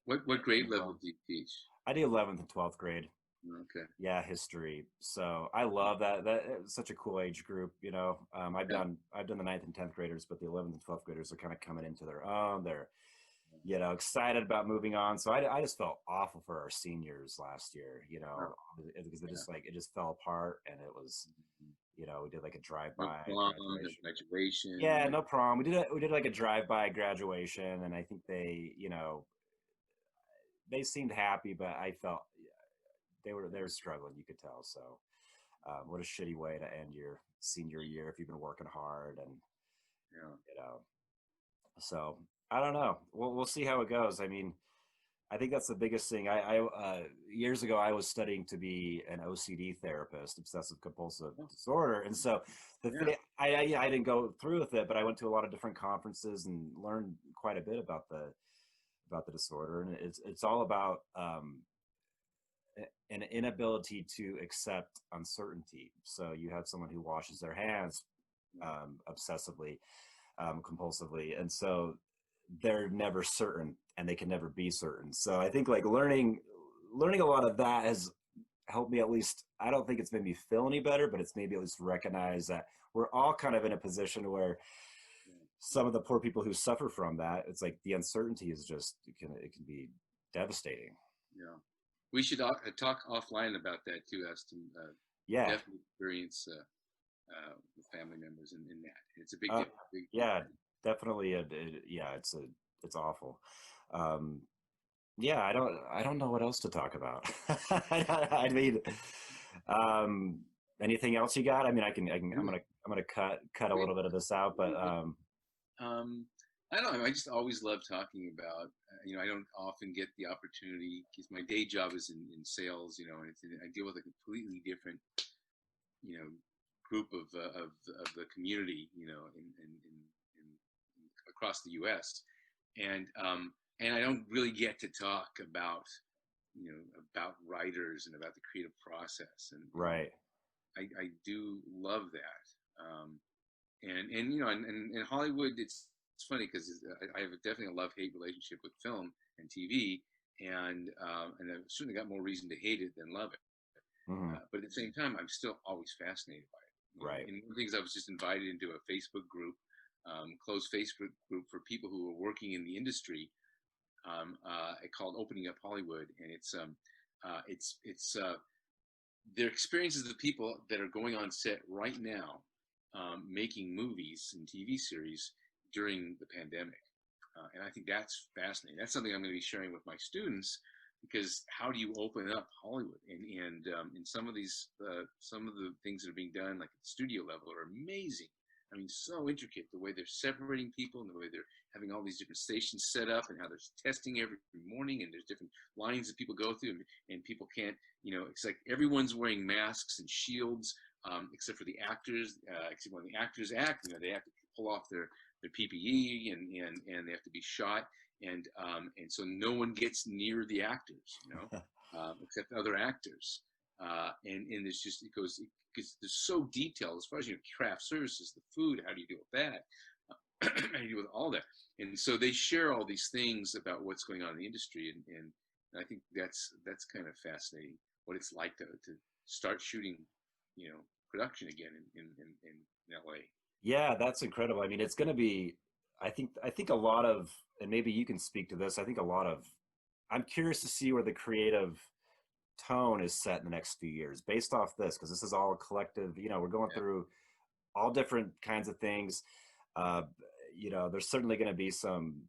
What grade level do you teach? I do 11th and 12th grade. Okay. Yeah, history. So I love that. It's such a cool age group. I've done the 9th and 10th graders, but the 11th and 12th graders are kind of coming into their own. They're excited about moving on. So I just felt awful for our seniors last year. Because it just fell apart, and it was. We did like a drive-by graduation. Yeah, no problem. We did like a drive-by graduation, and I think they seemed happy, but I felt they were struggling. You could tell. So, what a shitty way to end your senior year if you've been working hard, and So I don't know. We'll see how it goes. I mean, I think that's the biggest thing. I years ago I was studying to be an OCD therapist, obsessive compulsive disorder, and so I didn't go through with it, but I went to a lot of different conferences and learned quite a bit about the disorder, and it's all about an inability to accept uncertainty. So you have someone who washes their hands obsessively, compulsively, and so they're never certain, and they can never be certain. So I think like learning a lot of that has helped me, at least. I don't think it's made me feel any better, but it's maybe at least recognize that we're all kind of in a position where some of the poor people who suffer from that, it's like the uncertainty is just, it can be devastating. Yeah. We should talk offline about that too. Have some definitely experience with family members in that. It's a big deal. Definitely. It's awful. I don't know what else to talk about. I mean, anything else you got? I mean, I'm gonna cut a little bit of this out, but I don't know. I just always love talking about. I don't often get the opportunity because my day job is in sales. And I deal with a completely different, group of the community. In across the U.S. and I don't really get to talk about about writers and about the creative process, and right. I do love that, and in Hollywood it's funny because I have definitely a love-hate relationship with film and TV, and I've certainly got more reason to hate it than love it. Mm-hmm. But at the same time, I'm still always fascinated by it. Right. And one of the things, I was just invited into a Facebook group, closed Facebook group for people who are working in the industry, called Opening Up Hollywood, and it's their experiences of people that are going on set right now, making movies and TV series during the pandemic, and I think that's fascinating. That's something I'm going to be sharing with my students, because how do you open up Hollywood? And some of the things that are being done, like at the studio level, are amazing. I mean, so intricate, the way they're separating people and the way they're having all these different stations set up, and how there's testing every morning, and there's different lines that people go through, and people can't, it's like everyone's wearing masks and shields, except for the actors. Except when the actors act, they have to pull off their PPE, and they have to be shot, and so no one gets near the actors, except other actors, and there's just, because they're so detailed as far as craft services, the food. How do you deal with that? How do you deal with all that? And so they share all these things about what's going on in the industry, and I think that's kind of fascinating, what it's like to start shooting, production again in LA. Yeah, that's incredible. I mean, it's going to be, I think a lot of, and maybe you can speak to this, I'm curious to see where the creative tone is set in the next few years based off this, because this is all a collective, we're going through all different kinds of things. There's certainly going to be some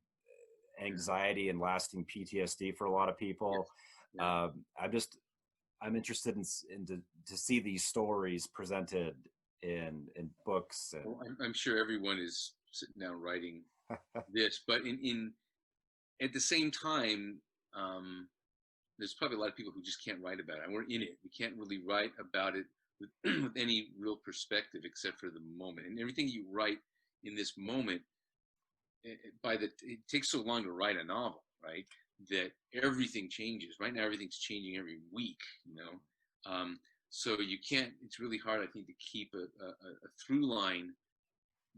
anxiety and lasting PTSD for a lot of people. Yeah. I'm interested in to see these stories presented in books. Well, I'm sure everyone is sitting down writing this. But in at the same time, there's probably a lot of people who just can't write about it, and we're in it. We can't really write about it with, with any real perspective except for the moment. And everything you write in this moment, it takes so long to write a novel, right? That everything changes. Right now, everything's changing every week, you know. So you can't. It's really hard, I think, to keep a through line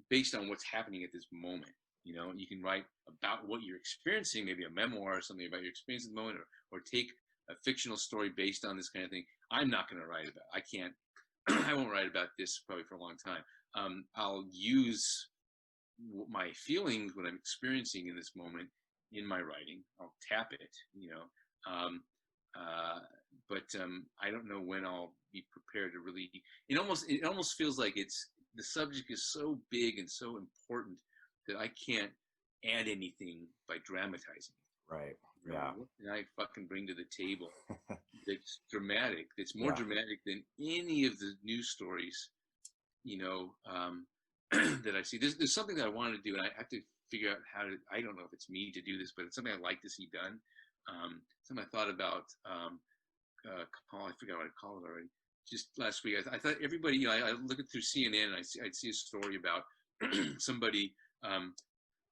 based on what's happening at this moment. You know, you can write about what you're experiencing, maybe a memoir or something about your experience at the moment, or take a fictional story based on this kind of thing. I'm not going to write about. I can't. I won't write about this probably for a long time. I'll use my feelings, what I'm experiencing in this moment, in my writing. I'll tap it, you know. But I don't know when I'll be prepared to really. It almost feels like the subject is so big and so important that I can't add anything by dramatizing it. Right. You know, Yeah. what can I fucking bring to the table that's dramatic, that's more dramatic than any of the news stories, you know, that I see. There's something that I wanted to do, and I have to figure out how to. I don't know if it's me to do this, but it's something I'd like to see done. Something I thought about. I forgot what I called it already. Just last week, I thought everybody. You know, I look at through CNN, and I'd see a story about somebody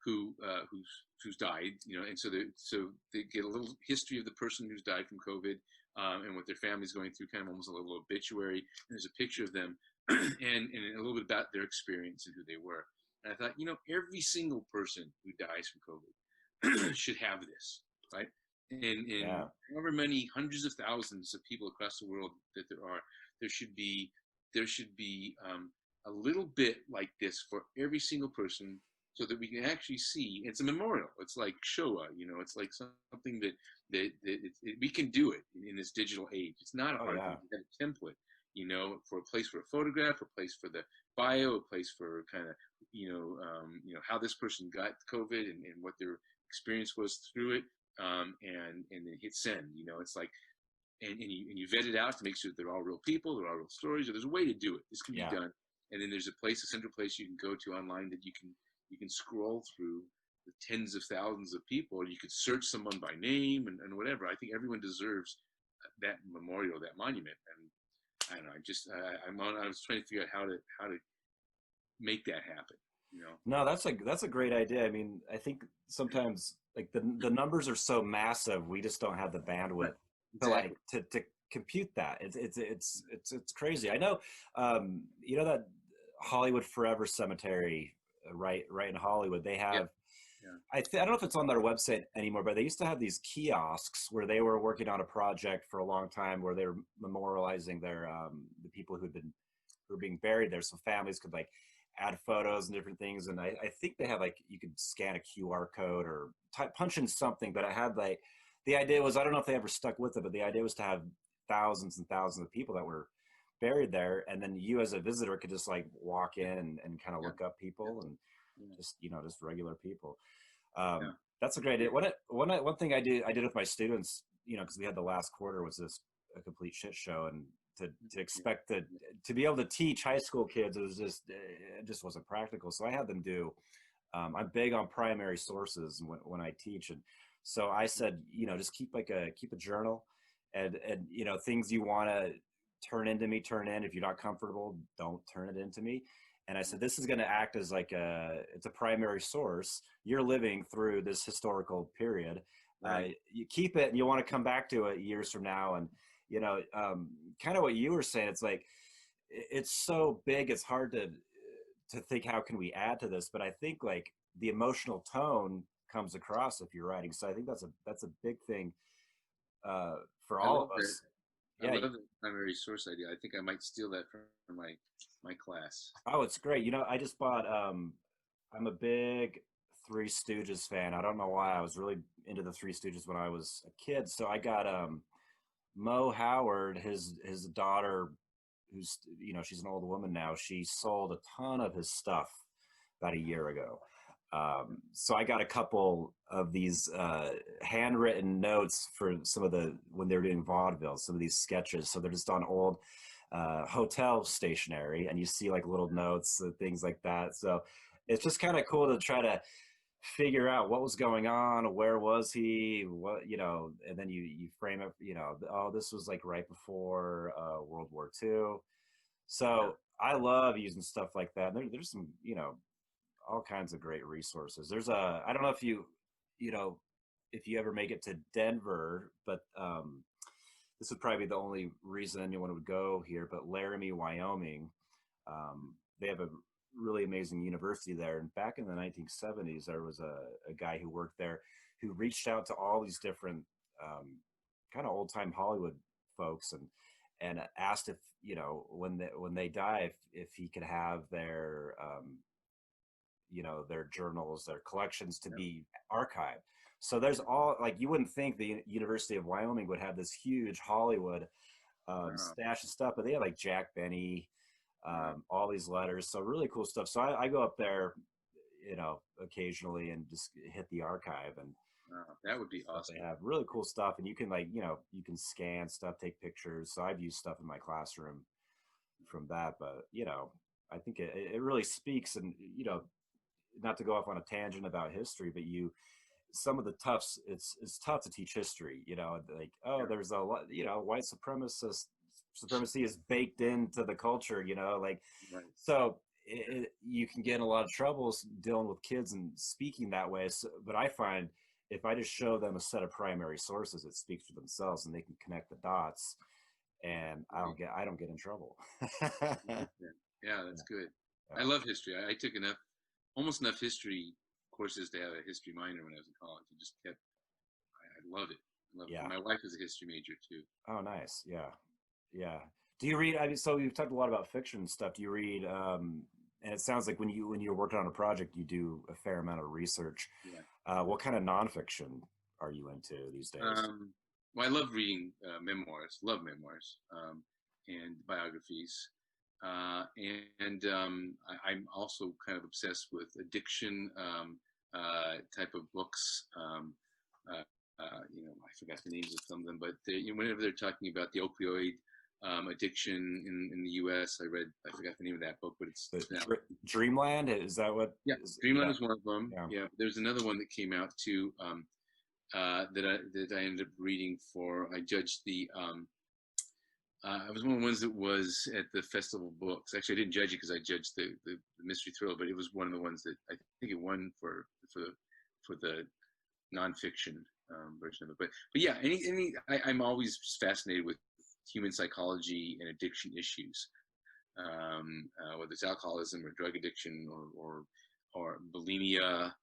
who's died. You know, and so they get a little history of the person who's died from COVID, and what their family's going through, kind of almost a little obituary. And there's a picture of them, and a little bit about their experience and who they were. And I thought, you know, every single person who dies from COVID should have this, right? And however many hundreds of thousands of people across the world that there should be a little bit like this for every single person, so that we can actually see. It's a memorial. It's like Shoah, you know. It's like something that we can do it in this digital age. It's not a hard thing to get a template, you know, for a place for a photograph, a place for the bio, a place for kind of, you know, how this person got COVID and what their experience was through it. And then hit send. You know, it's like, and you vet it out to make sure that they're all real people, they're all real stories. Or there's a way to do it. This can be done. And then there's a central place you can go to online that you can scroll through the tens of thousands of people, or you could search someone by name and whatever. I think everyone deserves that memorial, that monument. And I don't know. I was trying to figure out how to make that happen. You know? No, that's a great idea. I mean, I think sometimes like the numbers are so massive, we just don't have the bandwidth to compute that. It's crazy. I know, you know, that Hollywood Forever Cemetery, right in Hollywood, they have. I don't know if it's on their website anymore, but they used to have these kiosks where they were working on a project for a long time, where they were memorializing their the people who were being buried there, so families could like add photos and different things. And I think they have like, you could scan a QR code or punch in something, but I had like, the idea was, I don't know if they ever stuck with it, but the idea was to have thousands and thousands of people that were buried there. And then you as a visitor could just like walk in and kind of look up people and just, you know, just regular people. That's a great idea. One thing I did with my students, you know, because we had the last quarter was just a complete shit show, and to expect to be able to teach high school kids, it just wasn't practical. So I had them do, I'm big on primary sources when I teach. And so I said, you know, just keep a journal, and, you know, things you want to turn into me, turn in. If you're not comfortable, don't turn it into me. And I said, this is going to act as like it's a primary source. You're living through this historical period. Right. You keep it and you want to come back to it years from now. And, you know, kind of what you were saying, it's like, it's so big, it's hard to think, how can we add to this? But I think like the emotional tone comes across if you're writing. So I think that's a big thing for all of us. I love the primary source idea. I think I might steal that from my class. Oh, it's great. You know, I just bought, I'm a big Three Stooges fan. I don't know why. I was really into the Three Stooges when I was a kid. So I got Mo Howard, his daughter, who's, you know, she's an old woman now. She sold a ton of his stuff about a year ago. So I got a couple of these handwritten notes for when they were doing vaudeville, some of these sketches. So they're just on old hotel stationery, and you see like little notes and things like that. So it's just kind of cool to try to figure out what was going on, where was he, what, and then you frame it, oh, this was like right before World War II. So I love using stuff like that. There's some, all kinds of great resources. I don't know if you ever make it to Denver, but this would probably be the only reason anyone would go here, but Laramie, Wyoming, they have a really amazing university there. And back in the 1970s, there was a guy who worked there who reached out to all these different kind of old time Hollywood folks and asked if, when they die, if he could have their, their journals, their collections to be archived. So there's all, like, you wouldn't think the University of Wyoming would have this huge Hollywood stash of stuff, but they have like Jack Benny, all these letters. So really cool stuff. So I go up there, occasionally and just hit the archive, and that would be awesome. They have really cool stuff, and you can you can scan stuff, take pictures. So I've used stuff in my classroom from that, but I think it really speaks, and not to go off on a tangent about history, but some of the toughs, it's tough to teach history, like, there's a lot, white supremacy is baked into the culture, like, right. So you can get in a lot of troubles dealing with kids and speaking that way. So, but I find if I just show them a set of primary sources, it speaks for themselves and they can connect the dots, and I don't get in trouble. Yeah, that's good. I love history. I took almost enough history courses to have a history minor when I was in college. I love it. My wife is a history major too. Oh, nice. Yeah. Do you read? So you've talked a lot about fiction stuff. Do you read? And it sounds like when you're working on a project, you do a fair amount of research. Yeah. What kind of nonfiction are you into these days? Well, I love reading memoirs. Love memoirs and biographies. I'm also kind of obsessed with addiction type of books. I forgot the names of some of them, but whenever they're talking about the opioid addiction in the U.S., I forgot the name of that book, but it's Dreamland. Is that what? Yeah, Dreamland is one of them. Yeah, there's another one that came out too that I ended up reading for. I judged the. I was one of the ones that was at the Festival of Books. Actually, I didn't judge it because I judged the mystery thriller, but it was one of the ones that I think it won for the nonfiction version of it. But yeah, I'm always just fascinated with human psychology and addiction issues, whether it's alcoholism or drug addiction or bulimia,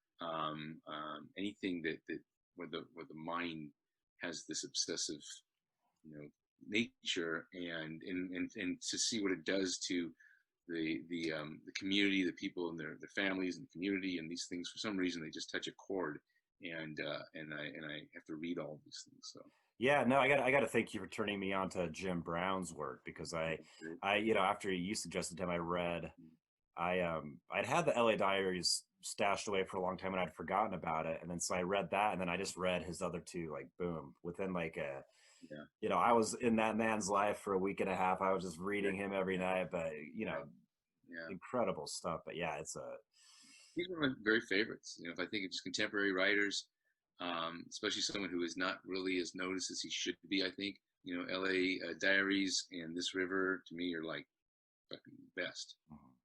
anything that where the mind has this obsessive, nature, and to see what it does to the community, the people and their families and the community, and these things, for some reason they just touch a chord, and I have to read all these things. So yeah, no, I got to thank you for turning me on to Jim Brown's work, because I after you suggested him, I'd had the LA Diaries stashed away for a long time and I'd forgotten about it, and then so I read that, and then I just read his other two, like, boom, within like I was in that man's life for a week and a half. I was just reading him every night, but incredible stuff. But yeah, he's one of my very favorites. If I think of just contemporary writers, especially someone who is not really as noticed as he should be, I think LA Diaries and This River to me are like fucking best.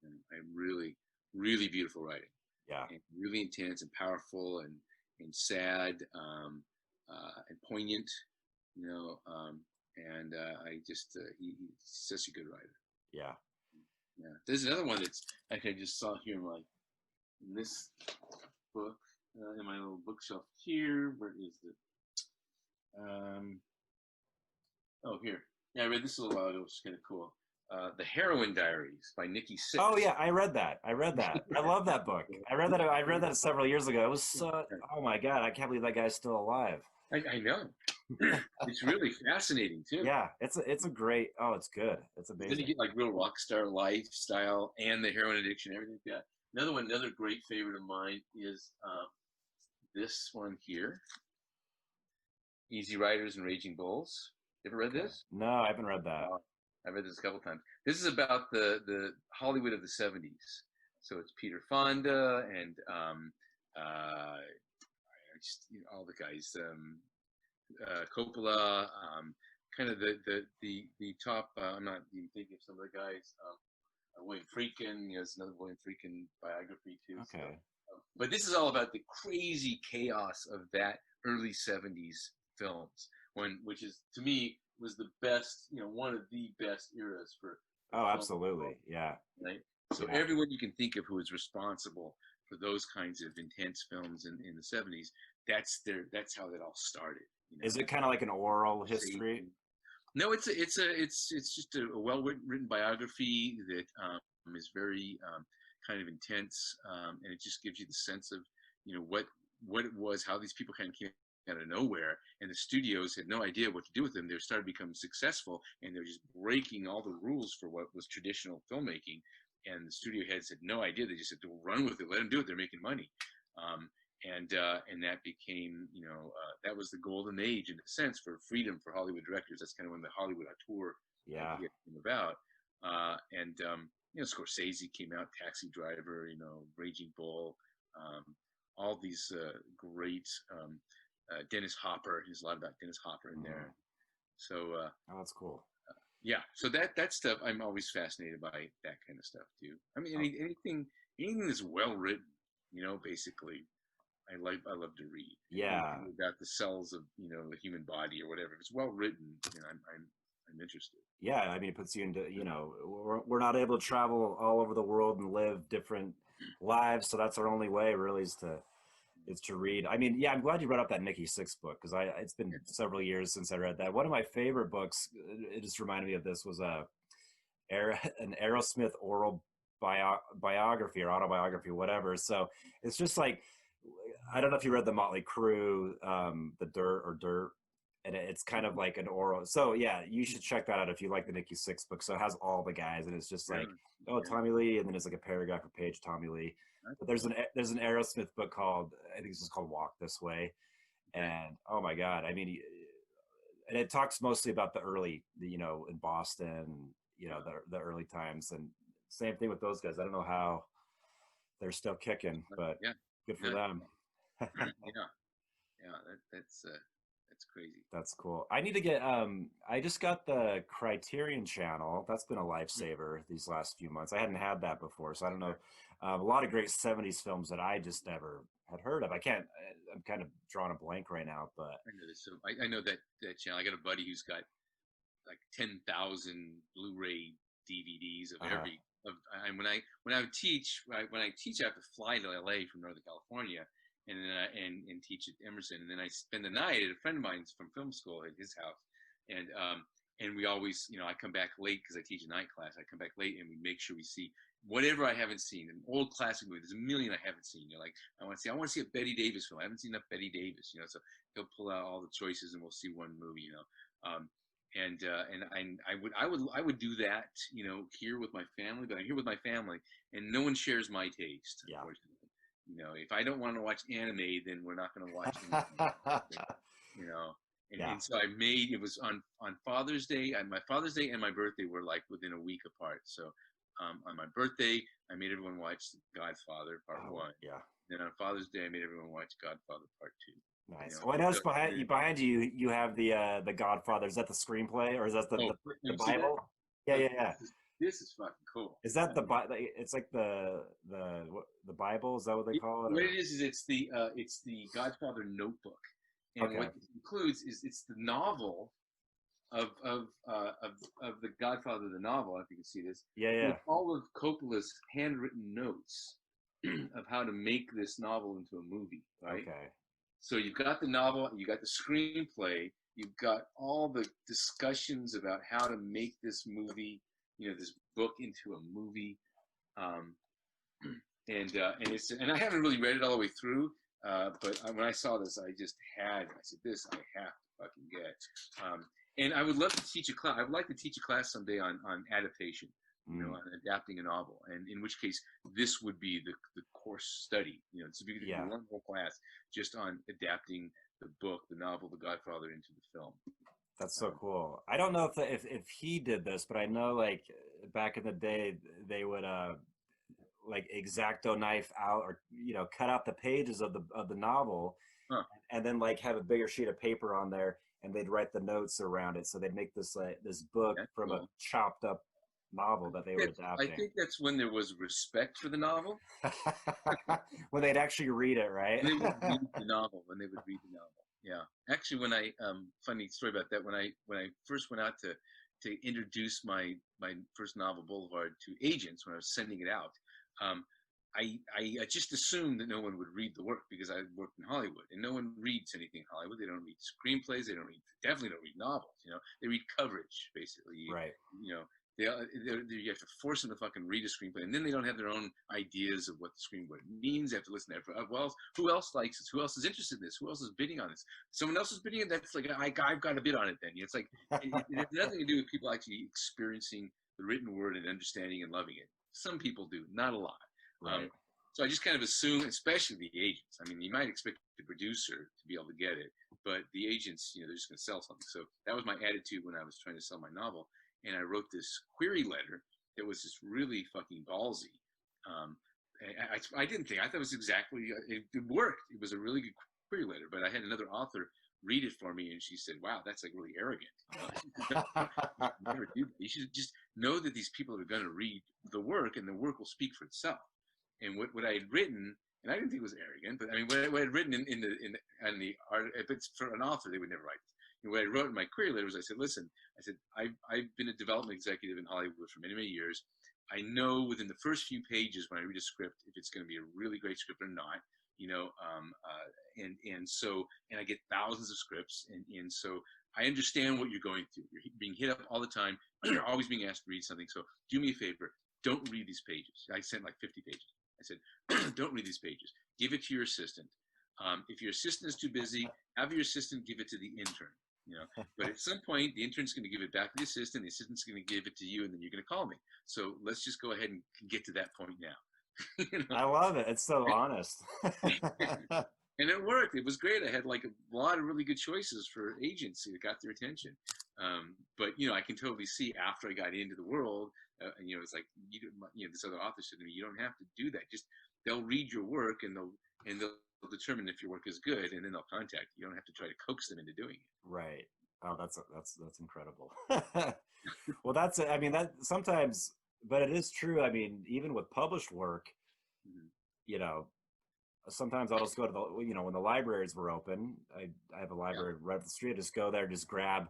And I really, really beautiful writing. Yeah, and really intense and powerful and sad and poignant. I just he's such a good writer. Yeah. There's another one that's I just saw here in this book in my little bookshelf here. Where is it? Here. Yeah, I read this a little while ago, which is kind of cool. The Heroin Diaries by Nikki Sixx. Oh yeah, I read that. I love that book. I read that several years ago. It was oh my God, I can't believe that guy's still alive. I know. It's really fascinating too. Yeah, it's a great. Oh, it's good. It's amazing. Then you get like real rock star lifestyle and the heroin addiction, everything like that. Another great favorite of mine is this one here. Easy Riders and Raging Bulls. You ever read this? No, I haven't read that. I've read this a couple times. This is about the Hollywood of the 70s. So it's Peter Fonda and all the guys, Coppola, kind of the top. I'm not even thinking of some of the guys. William Friedkin, there's another William Friedkin biography too. Okay. So, but this is all about the crazy chaos of that early '70s films, which is to me was the best, one of the best eras for. Oh, absolutely, yeah. Right. So Yeah. everyone you can think of who is responsible for those kinds of intense films in the '70s, that's how that all started. Is it kind of like an oral history? No, it's just a well written biography that is very kind of intense, and it just gives you the sense of what it was, how these people kind of came out of nowhere, and the studios had no idea what to do with them. They started becoming successful, and they're just breaking all the rules for what was traditional filmmaking. And the studio heads had no idea. They just had to run with it, let them do it. They're making money. And that became, that was the golden age in a sense for freedom for Hollywood directors. That's kind of when the Hollywood auteur came about. Scorsese came out, Taxi Driver, Raging Bull, all these great, Dennis Hopper. There's a lot about Dennis Hopper in there. So that's cool. Yeah, so that stuff, I'm always fascinated by that kind of stuff too. I mean, anything that's well written, basically. I love to read. Yeah. About the cells of the human body or whatever. If it's well written, I'm interested. Yeah, I mean, it puts you into we're not able to travel all over the world and live different lives, so that's our only way really is to read. I mean, yeah, I'm glad you brought up that Nikki Sixx book because it's been several years since I read that. One of my favorite books, it just reminded me of this, was an Aerosmith oral biography or autobiography, whatever. So it's just like, I don't know if you read the Motley Crue, the Dirt, and it's kind of like an oral. So yeah, you should check that out if you like the Nikki Sixx book. So it has all the guys, and it's just like, Tommy Lee, and then it's like a paragraph a page, Tommy Lee. But there's an Aerosmith book called, I think it's just called Walk This Way, and oh my God, I mean, and it talks mostly about the early, in Boston, the early times, and same thing with those guys. I don't know how they're still kicking, but good for them. That's crazy. That's cool. I need to get I just got the Criterion channel. That's been a lifesaver these last few months. I hadn't had that before, so I don't know. A lot of great '70s films that I just never had heard of. I'm kind of drawing a blank right now, but I know this. So I know that channel. I got a buddy who's got like 10,000 Blu-ray DVDs of every. And when I teach, I have to fly to LA from Northern California, and then and teach at Emerson, and then I spend the night at a friend of mine's from film school at his house, and we always, I come back late because I teach a night class. I come back late and we make sure we see whatever I haven't seen, an old classic movie. There's a million I haven't seen. I want to see a Betty Davis film. I haven't seen enough Betty Davis, so he'll pull out all the choices and we'll see one movie, and I would do that, here with my family, but I'm here with my family and no one shares my taste. Yeah. If I don't want to watch anime, then we're not going to watch anything, And so I made, it was on Father's Day, my Father's Day and my birthday were like within a week apart. So on my birthday, I made everyone watch Godfather Part 1. Yeah. Then on Father's Day, I made everyone watch Godfather Part 2. Nice. What else behind you? You have the Godfather. Is that the screenplay or is that the Bible? Yeah. This is fucking cool. Is that the Bible? It's like the Bible. Is that what they call it? What it is it's the Godfather notebook, and what it includes is it's the novel of the Godfather, the novel. If you can see this, with all of Coppola's handwritten notes of how to make this novel into a movie. Right. Okay. So you've got the novel, you got the screenplay, you've got all the discussions about how to make this movie, this book into a movie, and I haven't really read it all the way through, but when I saw this, I said, this I have to fucking get, and I would love to teach a class. I would like to teach a class someday on adaptation, on adapting a novel, and in which case this would be the course study, to be one whole class just on adapting the book, the novel, The Godfather into the film. That's so cool. I don't know if he did this, but I know like back in the day they would like X-Acto knife out, or cut out the pages of the novel, Huh. and then like have a bigger sheet of paper on there, and they'd write the notes around it. So they'd make this this book That's from a cool. chopped up novel that they were I adapting. think that's when there was respect for the novel. When they'd actually read it, right? When they would read the novel. When they would read the novel. Yeah. Actually, when I funny story about that. When I first went out to introduce my first novel, Boulevard, to agents when I was sending it out, um, I just assumed that no one would read the work because I worked in Hollywood, and no one reads anything in Hollywood. They don't read screenplays. They definitely don't read novels. They read coverage basically. Right. You have to force them to fucking read a screenplay, and then they don't have their own ideas of what the screenplay means. They have to listen to well, who else likes this? Who else is interested in this? Who else is bidding on this? Someone else is bidding on that's like I've got a bid on it. Then it's like it has nothing to do with people actually experiencing the written word and understanding and loving it. Some people do, not a lot. Right. So I just kind of assume, especially the agents. I mean, you might expect the producer to be able to get it, but the agents, they're just going to sell something. So that was my attitude when I was trying to sell my novel. And I wrote this query letter that was just really fucking ballsy. I didn't think, I thought it was exactly, it worked. It was a really good query letter, but I had another author read it for me, and she said, wow, that's like really arrogant. Never do that. You should just know that these people are going to read the work, and the work will speak for itself. And what I had written, and I didn't think it was arrogant, but I mean, what I had written in the art, if it's for an author, they would never write this. And what I wrote in my query letter was, I said, listen, I've been a development executive in Hollywood for many, many years. I know within the first few pages when I read a script if it's going to be a really great script or not. And I get thousands of scripts, and so I understand what you're going through. You're being hit up all the time. You're always being asked to read something. So do me a favor, don't read these pages. I sent like 50 pages. I said, don't read these pages. Give it to your assistant. If your assistant is too busy, have your assistant give it to the intern. But at some point, the intern's going to give it back to the assistant. The assistant's going to give it to you, and then you're going to call me. So let's just go ahead and get to that point now. I love it. It's so honest. And it worked. It was great. I had like a lot of really good choices for agents that got their attention. But I can totally see after I got into the world, it's like this other author said to me, you don't have to do that. Just they'll read your work, and they'll determine if your work is good, and then they'll contact you. You don't have to try to coax them into doing it. Right. Oh, that's incredible. Well, I mean, that sometimes, but it is true. I mean, even with published work, sometimes I'll just go to when the libraries were open, I have a library right up the street. I just go there, just grab.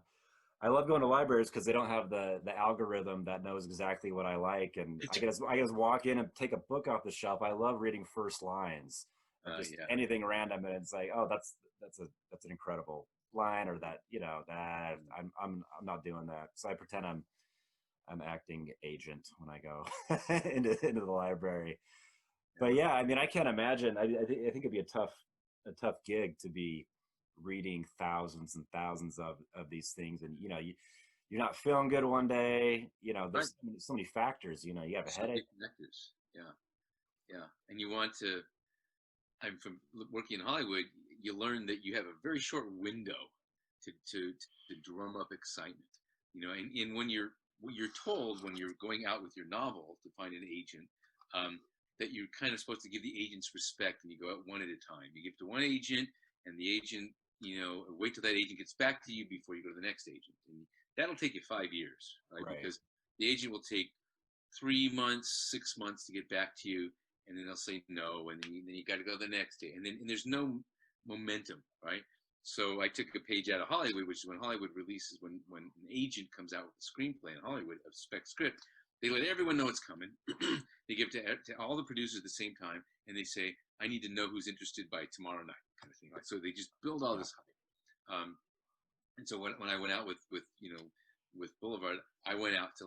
I love going to libraries because they don't have the algorithm that knows exactly what I like, and I just walk in and take a book off the shelf. I love reading first lines, just anything random, and it's like, oh, that's an incredible line, or that that I'm not doing that. So I pretend I'm acting agent when I go into the library. But yeah, I mean, I can't imagine. I think it'd be a tough gig to be reading thousands and thousands of these things, and you're not feeling good one day. There's so many factors. You have a headache. Factors. Yeah, and you want to. I'm from working in Hollywood. You learn that you have a very short window to drum up excitement. And when you're told when you're going out with your novel to find an agent, that you're kind of supposed to give the agents respect, and you go out one at a time. You give to one agent, and the agent, wait till that agent gets back to you before you go to the next agent. And that'll take you 5 years, right? Because the agent will take 3 months, 6 months to get back to you, and then they'll say no, and then you got to go the next day, and there's no momentum, right? So I took a page out of Hollywood, which is when Hollywood releases, when an agent comes out with a screenplay in Hollywood, a spec script, they let everyone know it's coming. They give it to all the producers at the same time, and they say, I need to know who's interested by tomorrow night, kind of thing. Like, so they just build all this hype. And so when I went out with Boulevard, I went out to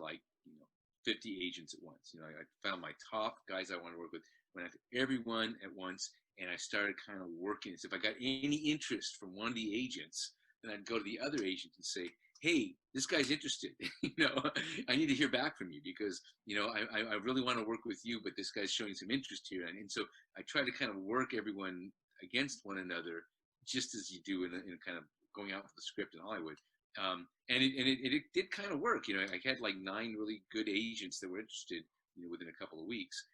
50 agents at once. I found my top guys I want to work with, went out to everyone at once, and I started kind of working. So if I got any interest from one of the agents, then I'd go to the other agent and say, hey, this guy's interested. I need to hear back from you because, I really want to work with you, but this guy's showing some interest here. And so I try to kind of work everyone against one another, just as you do in kind of going out with the script in Hollywood. And it did kind of work. I had 9 really good agents that were interested, within a couple of weeks.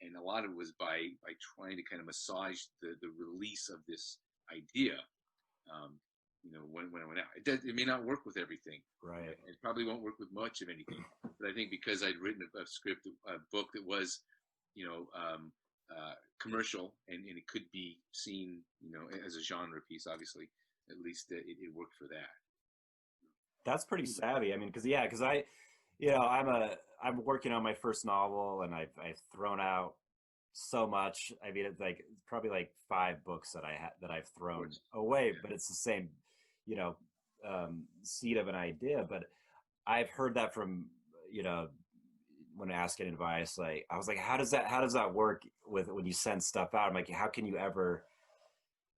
and a lot of it was by trying to kind of massage the release of this idea. When it went out, it may not work with everything. Right. It probably won't work with much of anything. But I think because I'd written a book that was, commercial, and it could be seen, as a genre piece. Obviously, at least it worked for that. That's pretty savvy. I mean, because I'm working on my first novel, and I've thrown out so much. I mean, it's like probably like 5 books that I've thrown away, but it's the same, seed of an idea. But I've heard that from, when asking advice, like I was like, how does that work with when you send stuff out? I'm like, how can you ever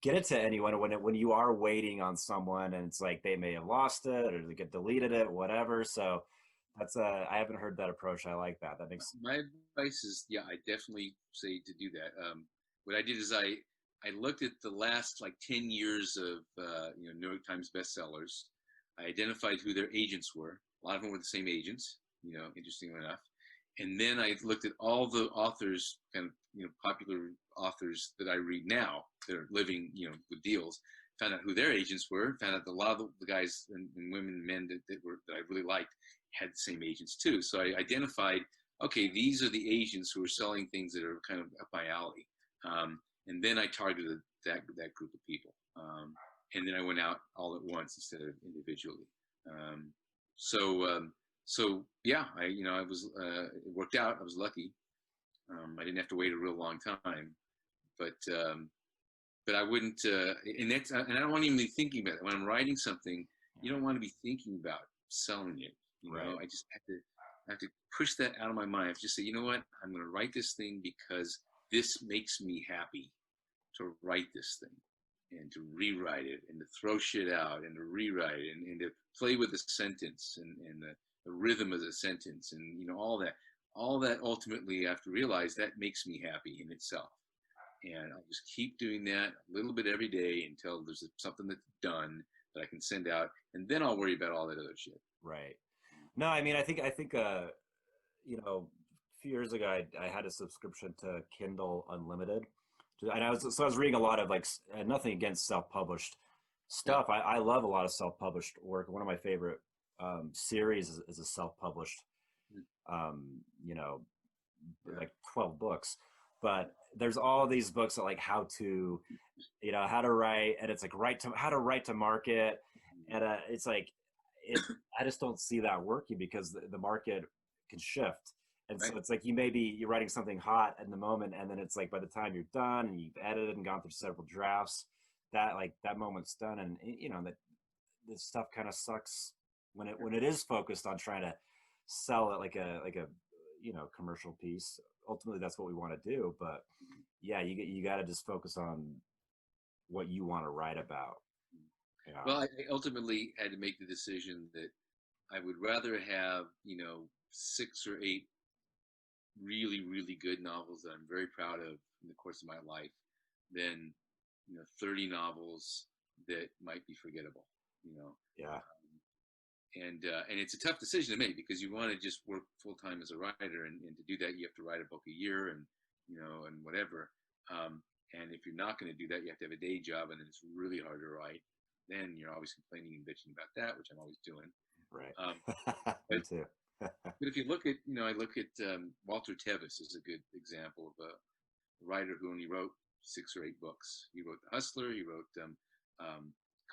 get it to anyone when you are waiting on someone, and it's like they may have lost it or they get deleted it, whatever. So that's I haven't heard that approach. I like that. That makes my advice is, I definitely say to do that. What I did is I looked at the last 10 years of New York Times bestsellers. I identified who their agents were. A lot of them were the same agents, interestingly enough. And then I looked at all the authors, kind of popular authors that I read now that are living with deals. Found out who their agents were. Found out that a lot of the guys and women and men that I really liked had the same agents too. So I identified, okay, these are the agents who are selling things that are kind of up my alley. And then I targeted that group of people. And then I went out all at once instead of individually. So yeah, I was it worked out. I was lucky. I didn't have to wait a real long time, but I wouldn't. And I don't want to even be thinking about it when I'm writing something. You don't want to be thinking about selling it. Right. I just have to push that out of my mind. I have to just say, you know what? I'm going to write this thing because this makes me happy to write this thing, and to rewrite it, and to throw shit out, and to rewrite it, and to play with the sentence and the rhythm of the sentence, and all that ultimately I have to realize that makes me happy in itself. And I'll just keep doing that a little bit every day until there's something that's done that I can send out, and then I'll worry about all that other shit. Right. No, I mean, I think a few years ago I had a subscription to Kindle Unlimited, and I was reading a lot of nothing against self-published stuff. I love a lot of self-published work. One of my favorite series is a self-published, 12 books. But there's all these books that how to write, and it's how to write to market, and it's I just don't see that working because the market can shift. And so it's you're writing something hot in the moment, and then it's by the time you're done and you've edited and gone through several drafts, that moment's done, and that this stuff kind of sucks when it is focused on trying to sell it like a commercial piece. Ultimately, that's what we want to do, but yeah, you got to just focus on what you want to write about. Yeah. Well, I ultimately had to make the decision that I would rather have 6 or 8 really, really good novels that I'm very proud of in the course of my life than 30 novels that might be forgettable. Yeah. And it's a tough decision to make because you want to just work full time as a writer, and to do that you have to write a book a year, and and whatever. And if you're not going to do that, you have to have a day job, and it's really hard to write. Then you're always complaining and bitching about that, which I'm always doing. Right. Me too. But if you look at, I look at Walter Tevis is a good example of a writer who only wrote 6 or 8 books. He wrote The Hustler. He wrote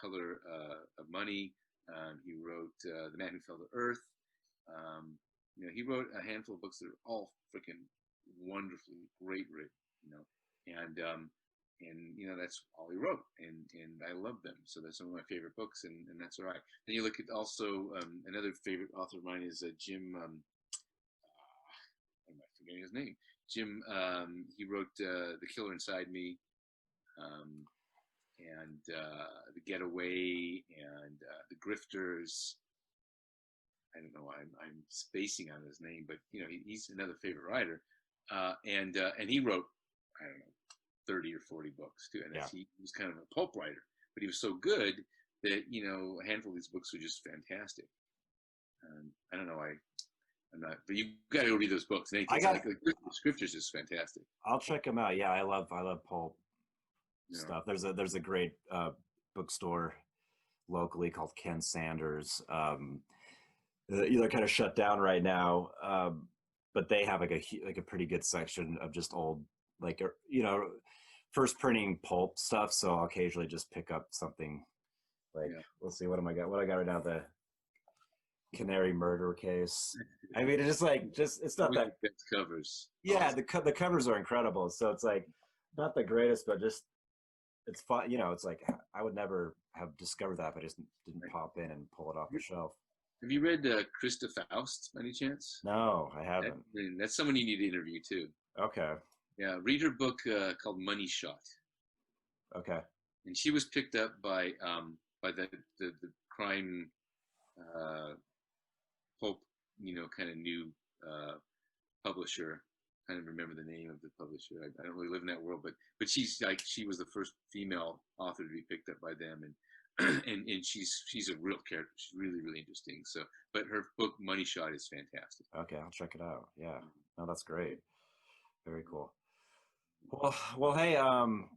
Color of Money. He wrote The Man Who Fell to Earth. He wrote a handful of books that are all freaking wonderfully great written. And that's all he wrote, and I love them. So that's some of my favorite books, and that's all right. Then you look at also another favorite author of mine is Jim. Am I forgetting his name? Jim. He wrote The Killer Inside Me, and The Getaway, and The Grifters. I don't know why I'm spacing on his name, but he's another favorite writer, and he wrote, I don't know, 30 or 40 books too, and he was kind of a pulp writer, but he was so good that a handful of these books were just fantastic. I don't know. I I'm not, but you got to go read those books. The scriptures is fantastic. I'll check them out. Yeah, I love pulp Yeah. stuff. There's a great bookstore locally called Ken Sanders. They're kind of shut down right now, but they have like a pretty good section of just old, like, first printing pulp stuff. So I'll occasionally just pick up something like, let's see, what I got right now, the Canary murder case. I mean, it's it's not that covers. Yeah, the covers are incredible. So it's like not the greatest, but just it's fun. It's like I would never have discovered that if I just didn't pop in and pull it off the shelf. Have you read Krista Faust by any chance? No, I haven't. That's someone you need to interview too. Okay. Yeah, read her book called Money Shot. Okay. And she was picked up by the crime pulp, kind of new publisher. I don't remember the name of the publisher. I don't really live in that world, but she was the first female author to be picked up by them, and she's a real character. She's really, really interesting. So, but her book Money Shot is fantastic. Okay, I'll check it out. Yeah, no, that's great. Very cool. Well, hey, I'm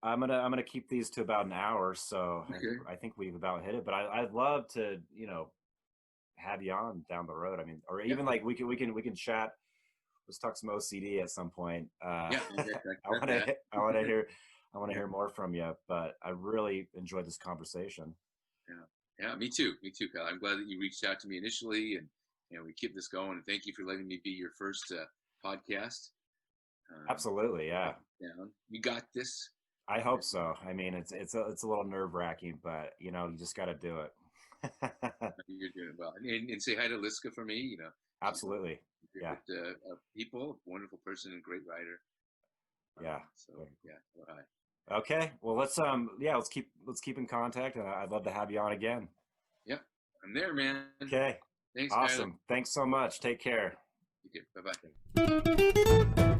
gonna keep these to about an hour, so okay. I think we've about hit it. But I'd love to, have you on down the road. I mean, or even like we can chat. Let's talk some OCD at some point. I want to hear more from you. But I really enjoyed this conversation. Yeah, me too, Kyle. I'm glad that you reached out to me initially, and we keep this going. And thank you for letting me be your first podcast. Absolutely, yeah. You got this. I hope so. I mean, it's a little nerve-wracking, but you just got to do it. You're doing well, and say hi to Liska for me. Absolutely. Yeah. People, wonderful person and great writer. Yeah. Hi. Okay. Well, let's keep in contact, and I'd love to have you on again. Yep, I'm there, man. Okay. Thanks. Awesome. Thanks so much. Take care. Bye bye.